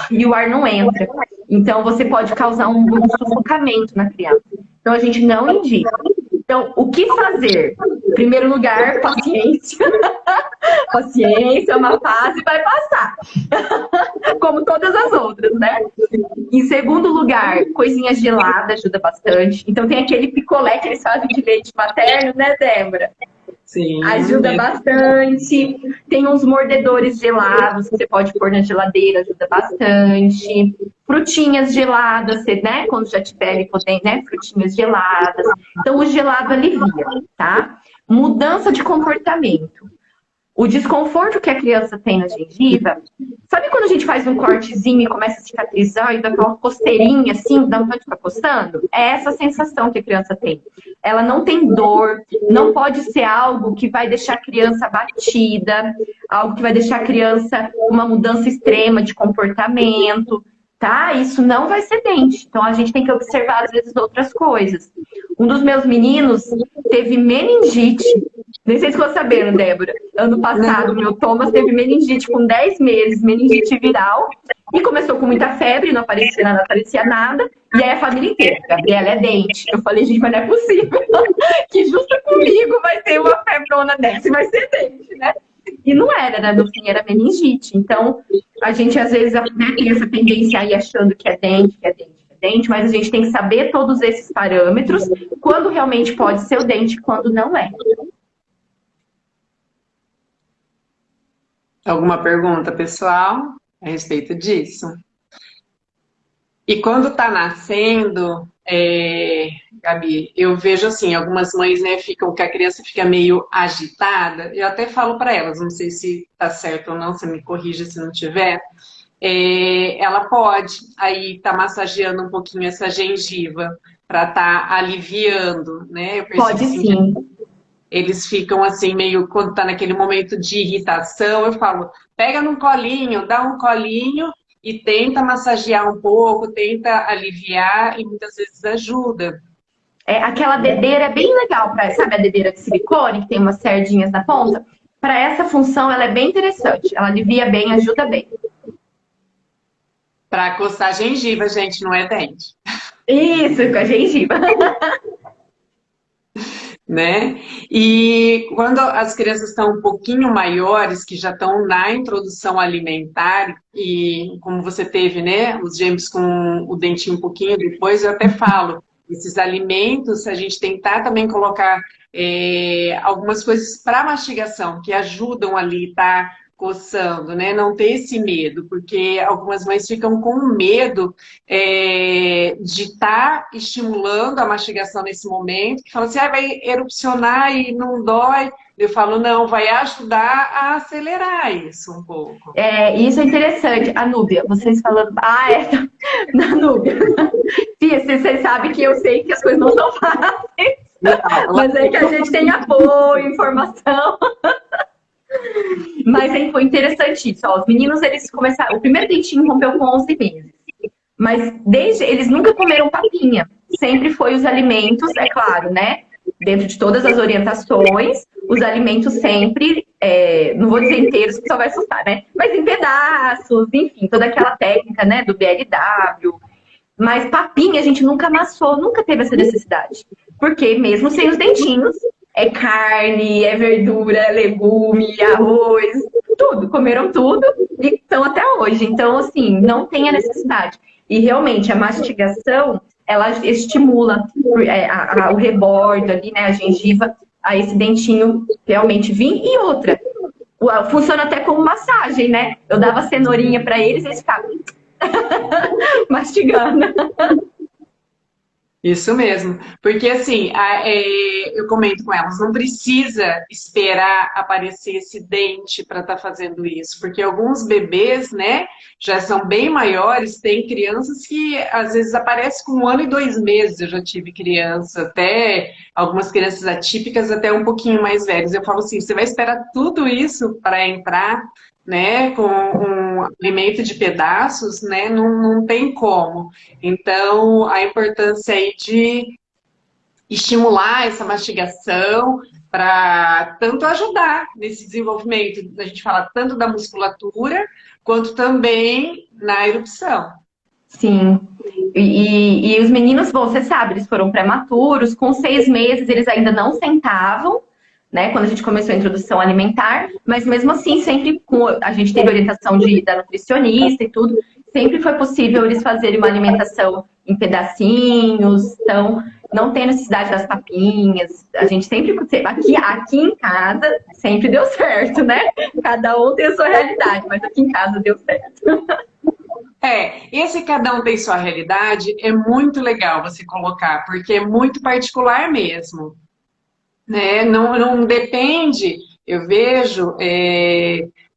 e o ar não entra. Então, você pode causar um sufocamento na criança. Então, a gente não indica. Então, o que fazer? Em primeiro lugar, paciência. Paciência é uma fase e vai passar. Como todas as outras, né? Em segundo lugar, coisinhas geladas ajuda bastante. Então, tem aquele picolé que eles fazem de leite materno, né, Débora? Sim. Ajuda bastante. Tem uns mordedores gelados que você pode pôr na geladeira, ajuda bastante. Frutinhas geladas, né? Quando já tiver, tem, né? Frutinhas geladas. Então, o gelado alivia, tá? Mudança de comportamento. O desconforto que a criança tem na gengiva, sabe quando a gente faz um cortezinho e começa a cicatrizar e dá aquela costeirinha assim, dá vontade de ficar coçando? É essa sensação que a criança tem. Ela não tem dor, não pode ser algo que vai deixar a criança abatida, algo que vai deixar a criança com uma mudança extrema de comportamento, tá? Isso não vai ser dente. Então a gente tem que observar às vezes outras coisas. Um dos meus meninos teve meningite. Nem sei se ficou sabendo, Débora. Ano passado, meu Thomas teve meningite com 10 meses, meningite viral. E começou com muita febre, não aparecia nada. E aí a família inteira, Gabriela é dente. Eu falei, gente, mas não é possível que justo comigo vai ter uma febrona dessa e vai ser dente, né? E não era, né? No fim era meningite. Então, a gente às vezes, né, tem essa tendência aí achando que é dente, que é dente, que é dente, mas a gente tem que saber todos esses parâmetros, quando realmente pode ser o dente e quando não é. Alguma pergunta, pessoal, a respeito disso? E quando está nascendo, Gabi, eu vejo assim, algumas mães, né, ficam que a criança fica meio agitada. Eu até falo para elas, não sei se está certo ou não, você me corrija se não tiver. Ela pode aí estar massageando um pouquinho essa gengiva para estar aliviando, né? Eu percebo, Pode assim, sim. eles ficam assim, meio, quando tá naquele momento de irritação, eu falo, pega num colinho, dá um colinho e tenta massagear um pouco, tenta aliviar e muitas vezes ajuda. Aquela dedeira é bem legal, sabe a dedeira de silicone, que tem umas sardinhas na ponta? Para essa função, ela é bem interessante. Ela alivia bem, ajuda bem. Para coçar a gengiva, gente, não é dente. Isso, com a gengiva. Né? E quando as crianças estão um pouquinho maiores, que já estão na introdução alimentar, e como você teve, né, os gêmeos com o dentinho um pouquinho depois, eu até falo, esses alimentos, a gente tentar também colocar algumas coisas para mastigação, que ajudam ali, tá? Coçando, né? Não ter esse medo, porque algumas mães ficam com medo de estar estimulando a mastigação nesse momento, que falam assim, vai erupcionar e não dói. Eu falo, não, vai ajudar a acelerar isso um pouco. Isso é interessante. A Núbia, vocês falando... Na Núbia. Fia, vocês sabem que eu sei que as coisas não são fáceis, mas é que a gente tem apoio, informação... Mas aí foi interessante isso. Ó, os meninos, eles começaram... O primeiro dentinho rompeu com 11 meses. Mas eles nunca comeram papinha. Sempre foi os alimentos, é claro, né? Dentro de todas as orientações, os alimentos sempre... não vou dizer inteiros, porque só vai assustar, né? Mas em pedaços, enfim, toda aquela técnica, né? Do BLW. Mas papinha a gente nunca amassou, nunca teve essa necessidade. Porque mesmo sem os dentinhos... É carne, é verdura, é legume, arroz, tudo. Comeram tudo e estão até hoje. Então, assim, não tem a necessidade. E realmente, a mastigação, ela estimula o rebordo ali, né, a gengiva, a esse dentinho realmente vir. E outra, funciona até como massagem, né? Eu dava cenourinha para eles e eles ficavam... mastigando. Isso mesmo, porque assim, eu comento com elas, não precisa esperar aparecer esse dente para estar fazendo isso, porque alguns bebês, né, já são bem maiores, tem crianças que às vezes aparecem com 1 ano e 2 meses, eu já tive criança, até algumas crianças atípicas até um pouquinho mais velhas. Eu falo assim, você vai esperar tudo isso para entrar, né, com um alimento de pedaços, né, não tem como. Então, a importância aí de estimular essa mastigação para tanto ajudar nesse desenvolvimento, a gente fala tanto da musculatura, quanto também na erupção. Sim. E os meninos, bom, você sabe, eles foram prematuros, com 6 meses eles ainda não sentavam, né, quando a gente começou a introdução alimentar, mas mesmo assim, sempre a gente teve orientação da nutricionista e tudo, sempre foi possível eles fazerem uma alimentação em pedacinhos, então não tem necessidade das papinhas, a gente sempre, aqui em casa, sempre deu certo, né? Cada um tem a sua realidade, mas aqui em casa deu certo. Esse cada um tem sua realidade, é muito legal você colocar, porque é muito particular mesmo. Né? Não depende, eu vejo,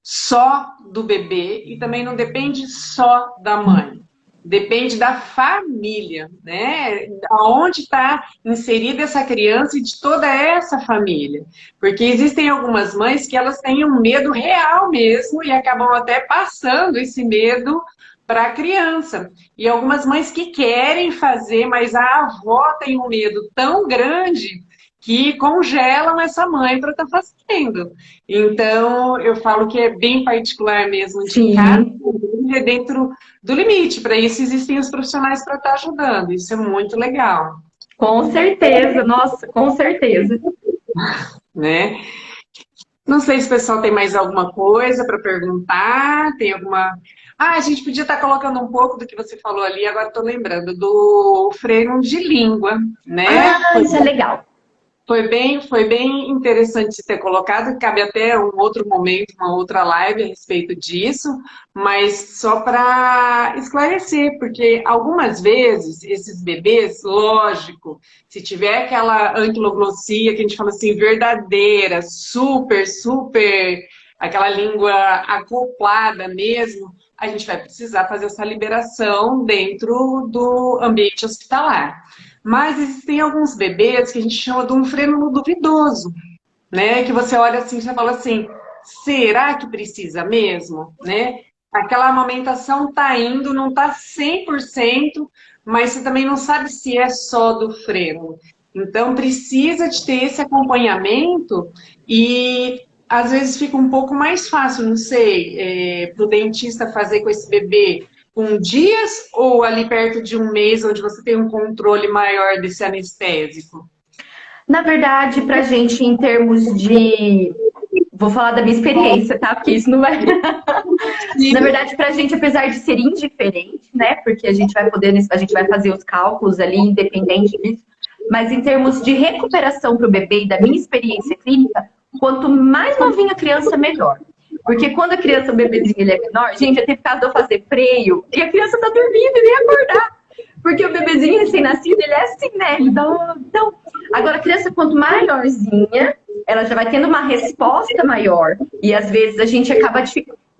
só do bebê e também não depende só da mãe. Depende da família, né? Aonde está inserida essa criança e de toda essa família. Porque existem algumas mães que elas têm um medo real mesmo e acabam até passando esse medo para a criança. E algumas mães que querem fazer, mas a avó tem um medo tão grande que congelam essa mãe para estar fazendo. Então, eu falo que é bem particular mesmo de cada família dentro do limite. Para isso, existem os profissionais para estar ajudando. Isso é muito legal. Com certeza, nossa, com certeza. Né? Não sei se o pessoal tem mais alguma coisa para perguntar, tem alguma... a gente podia estar colocando um pouco do que você falou ali, agora estou lembrando, do freio de língua, né? Isso é legal. Foi bem interessante ter colocado, cabe até um outro momento, uma outra live a respeito disso, mas só para esclarecer, porque algumas vezes esses bebês, lógico, se tiver aquela anquiloglossia que a gente fala assim, verdadeira, super, aquela língua acoplada mesmo, a gente vai precisar fazer essa liberação dentro do ambiente hospitalar. Mas existem alguns bebês que a gente chama de um frênulo duvidoso, né? Que você olha assim e já fala assim, será que precisa mesmo? Né? Aquela amamentação tá indo, não tá 100%, mas você também não sabe se é só do frênulo. Então, precisa de ter esse acompanhamento e às vezes fica um pouco mais fácil, não sei, para o dentista fazer com esse bebê com dias ou ali perto de 1 mês, onde você tem um controle maior desse anestésico? Na verdade, pra gente, em termos de... Vou falar da minha experiência, tá? Porque isso não vai... Na verdade, pra gente, apesar de ser indiferente, né? Porque a gente vai fazer os cálculos ali, independente disso. Mas em termos de recuperação pro bebê e da minha experiência clínica, quanto mais novinha a criança, melhor. Porque quando a criança, o bebezinho, ele é menor, gente, já teve caso de eu fazer freio e a criança tá dormindo e nem acordar. Porque o bebezinho recém-nascido, ele é assim, né? Então, agora a criança, quanto maiorzinha, ela já vai tendo uma resposta maior. E às vezes a gente acaba...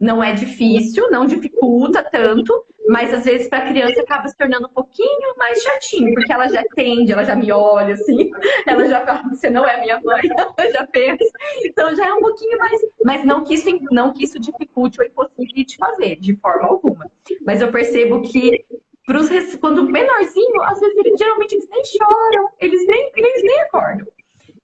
Não é difícil, não dificulta tanto, mas às vezes para a criança acaba se tornando um pouquinho mais chatinho, porque ela já tende, ela já me olha assim, ela já fala, você não é minha mãe, ela já pensa. Então já é um pouquinho mais, mas não que isso dificulte ou impossibilite fazer, de forma alguma. Mas eu percebo que quando menorzinho, às vezes geralmente eles nem choram, eles nem acordam.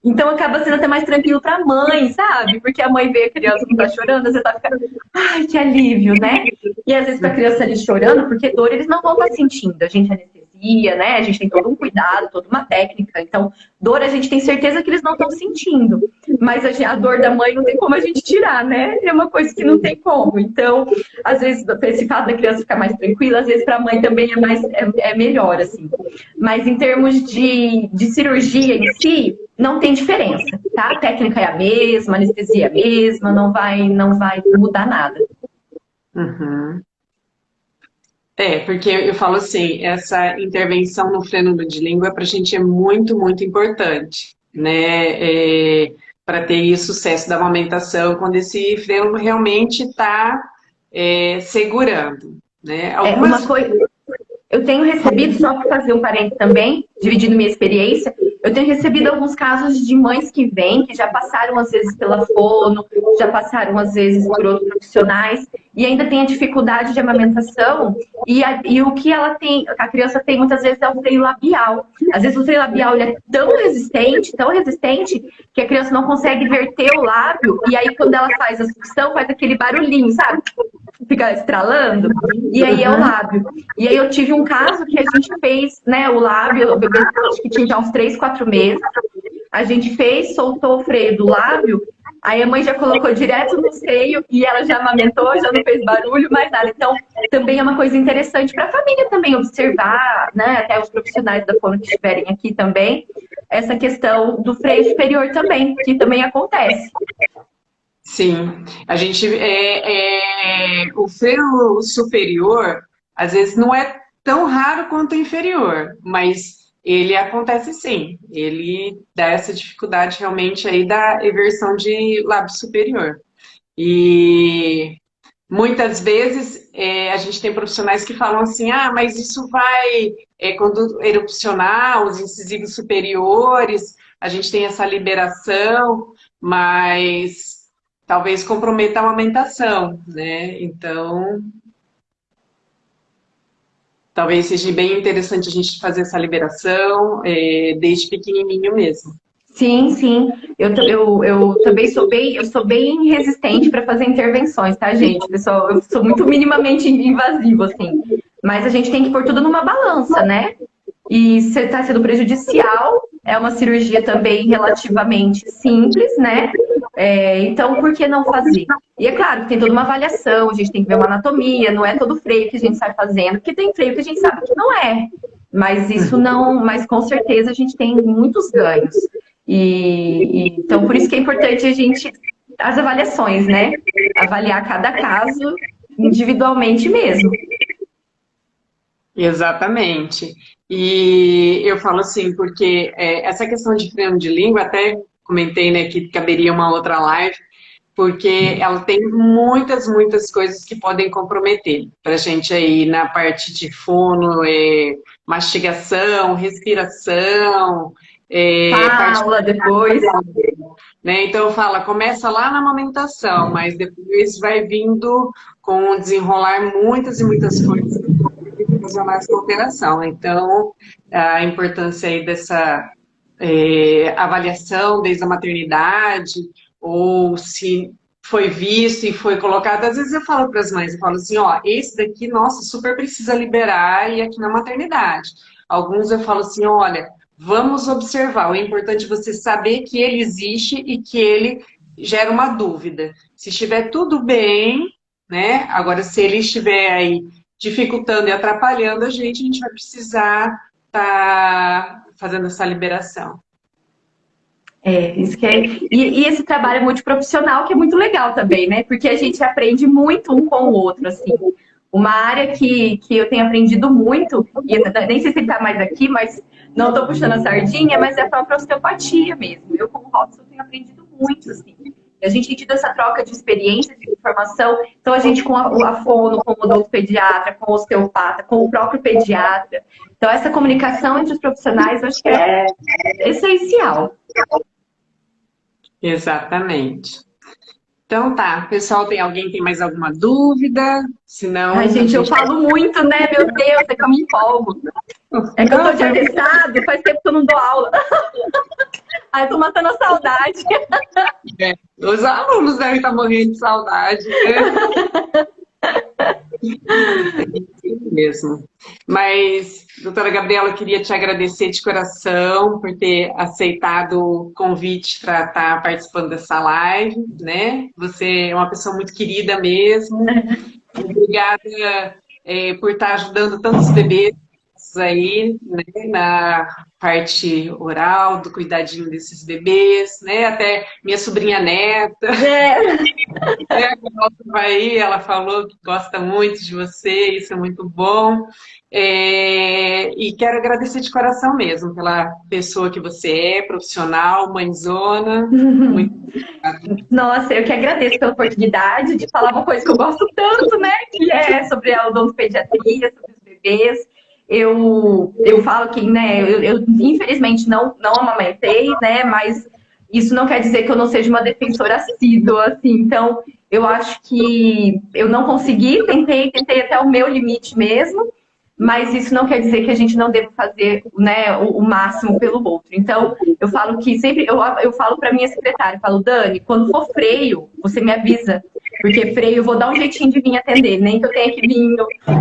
Então acaba sendo até mais tranquilo pra mãe, sabe? Porque a mãe vê a criança que tá chorando, você tá ficando, ai, que alívio, né? E às vezes com a criança ali chorando, porque dor eles não vão estar sentindo. A gente anestesia, né? A gente tem todo um cuidado, toda uma técnica. Então, dor a gente tem certeza que eles não estão sentindo. Mas a dor da mãe não tem como a gente tirar, né? É uma coisa que não tem como. Então, às vezes, esse fato da criança ficar mais tranquila, às vezes pra mãe também é melhor, assim. Mas em termos de cirurgia em si, não tem diferença, tá? A técnica é a mesma, a anestesia é a mesma, não vai mudar nada. Uhum. Porque eu falo assim, essa intervenção no freno de língua para a gente é muito, muito importante, né? Para ter sucesso da amamentação, quando esse freno realmente está segurando, né? Uma coisa, eu tenho recebido, só para fazer um parênteses também, dividindo minha experiência, eu tenho recebido alguns casos de mães que vêm, que já passaram às vezes pela fono, já passaram às vezes por outros profissionais, e ainda tem a dificuldade de amamentação, e o que ela tem, a criança tem muitas vezes é o freio labial. Às vezes o freio labial ele é tão resistente, que a criança não consegue verter o lábio, e aí quando ela faz a sucção, faz aquele barulhinho, sabe? Fica estralando, e aí é o lábio. E aí eu tive um caso que a gente fez, né, o lábio, o bebê acho que tinha já uns 3, 4 meses, a gente fez, soltou o freio do lábio, aí a mãe já colocou direto no seio e ela já amamentou, já não fez barulho, mais nada. Então, também é uma coisa interessante para a família também observar, né, até os profissionais da fono que estiverem aqui também, essa questão do freio superior também, que também acontece. Sim, a gente o freio superior às vezes não é tão raro quanto o inferior, mas ele acontece sim. Ele dá essa dificuldade realmente aí da eversão de lábio superior. E muitas vezes a gente tem profissionais que falam assim, mas isso vai quando erupcionar os incisivos superiores, a gente tem essa liberação, mas talvez comprometa a amamentação, né? Então, talvez seja bem interessante a gente fazer essa liberação desde pequenininho mesmo. Sim, sim. Eu também sou bem resistente para fazer intervenções, tá, gente? Pessoal, eu sou muito minimamente invasivo, assim. Mas a gente tem que pôr tudo numa balança, né? E se está sendo prejudicial, é uma cirurgia também relativamente simples, né? Então, por que não fazer? E é claro que tem toda uma avaliação, a gente tem que ver uma anatomia, não é todo freio que a gente sai fazendo, porque tem freio que a gente sabe que não é. Mas isso não, mas com certeza a gente tem muitos ganhos. Então, por isso que é importante a gente, as avaliações, né? Avaliar cada caso individualmente mesmo. Exatamente. E eu falo assim, porque essa questão de freno de língua, até comentei, né, que caberia uma outra live, porque ela tem muitas, muitas coisas que podem comprometer para a gente aí na parte de fono, mastigação, respiração, Fala depois. Né? Então fala, começa lá na amamentação, mas depois vai vindo com o desenrolar muitas e muitas coisas que ocasionar essa alteração. Então, a importância aí dessa avaliação desde a maternidade, ou se foi visto e foi colocado, às vezes eu falo para as mães, eu falo assim, esse daqui, nossa, super precisa liberar e aqui na maternidade. Alguns eu falo assim, olha, vamos observar, o importante é você saber que ele existe e que ele gera uma dúvida. Se estiver tudo bem, né? Agora, se ele estiver aí dificultando e atrapalhando a gente vai precisar estar fazendo essa liberação. Isso que é. E esse trabalho multiprofissional que é muito legal também, né? Porque a gente aprende muito um com o outro, assim. Uma área que eu tenho aprendido muito, e eu nem sei se ele está mais aqui, mas não estou puxando a sardinha, mas é a própria osteopatia mesmo. Eu, como Robson, tenho aprendido muito, assim. A gente tem tido essa troca de experiência, de informação. Então, a gente com a fono, com o odontopediatra, com o osteopata, com o próprio pediatra. Então, essa comunicação entre os profissionais, eu acho que é essencial. Exatamente. Então tá, pessoal, tem mais alguma dúvida? Senão... Ai, gente, eu falo muito, né? Meu Deus, é que eu me empolgo. É que eu tô de atestado, faz tempo que eu não dou aula. Ai, tô matando a saudade. Os alunos devem estar morrendo de saudade, né? É mesmo. Mas, doutora Gabriela, eu queria te agradecer de coração por ter aceitado o convite para estar participando dessa live, né? Você é uma pessoa muito querida mesmo. Obrigada por estar ajudando tantos bebês aí, né, na parte oral, do cuidadinho desses bebês, né? Até minha sobrinha neta. Vai, ela falou que gosta muito de você, isso é muito bom. E quero agradecer de coração mesmo pela pessoa que você é, profissional, mãezona. Muito obrigada. Nossa, eu que agradeço pela oportunidade de falar uma coisa que eu gosto tanto, né? Que é sobre a odontopediatria, sobre os bebês. Eu falo que, né, eu infelizmente não amamentei, né? Mas isso não quer dizer que eu não seja uma defensora assídua, assim. Então, eu acho que eu não consegui, tentei até o meu limite mesmo. Mas isso não quer dizer que a gente não deva fazer, né, o máximo pelo outro. Então, eu falo que sempre, eu falo para minha secretária, eu falo, Dani, quando for freio, você me avisa, porque freio eu vou dar um jeitinho de vir atender, nem que eu tenha que vir,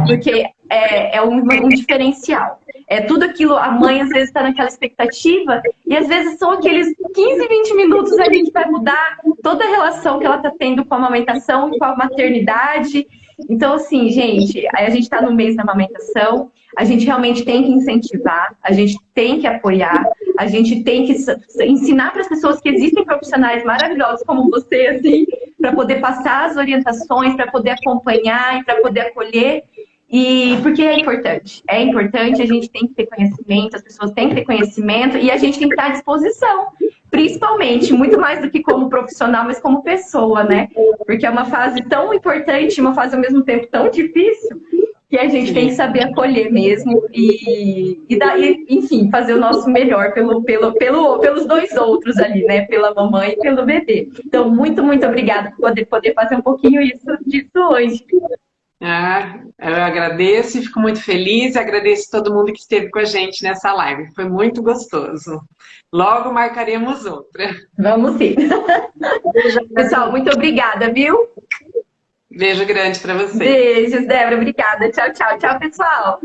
porque é um diferencial. É tudo aquilo, a mãe às vezes está naquela expectativa, e às vezes são aqueles 15, 20 minutos ali que vai mudar toda a relação que ela está tendo com a amamentação e com a maternidade. Então, assim, gente, a gente está no mês da amamentação, a gente realmente tem que incentivar, a gente tem que apoiar, a gente tem que ensinar para as pessoas que existem profissionais maravilhosos como você, assim, para poder passar as orientações, para poder acompanhar e para poder acolher. E porque é importante, a gente tem que ter conhecimento, as pessoas têm que ter conhecimento e a gente tem que estar à disposição, principalmente, muito mais do que como profissional, mas como pessoa, né? Porque é uma fase tão importante, uma fase ao mesmo tempo tão difícil, que a gente tem que saber acolher mesmo e daí, enfim, fazer o nosso melhor pelos dois outros ali, né? Pela mamãe e pelo bebê. Então, muito, muito obrigada por poder fazer um pouquinho disso hoje. Eu agradeço e fico muito feliz e agradeço todo mundo que esteve com a gente nessa live. Foi muito gostoso. Logo marcaremos outra. Vamos sim. Pessoal, muito obrigada, viu? Beijo grande para você. Beijos, Débora. Obrigada. Tchau, tchau. Tchau, pessoal.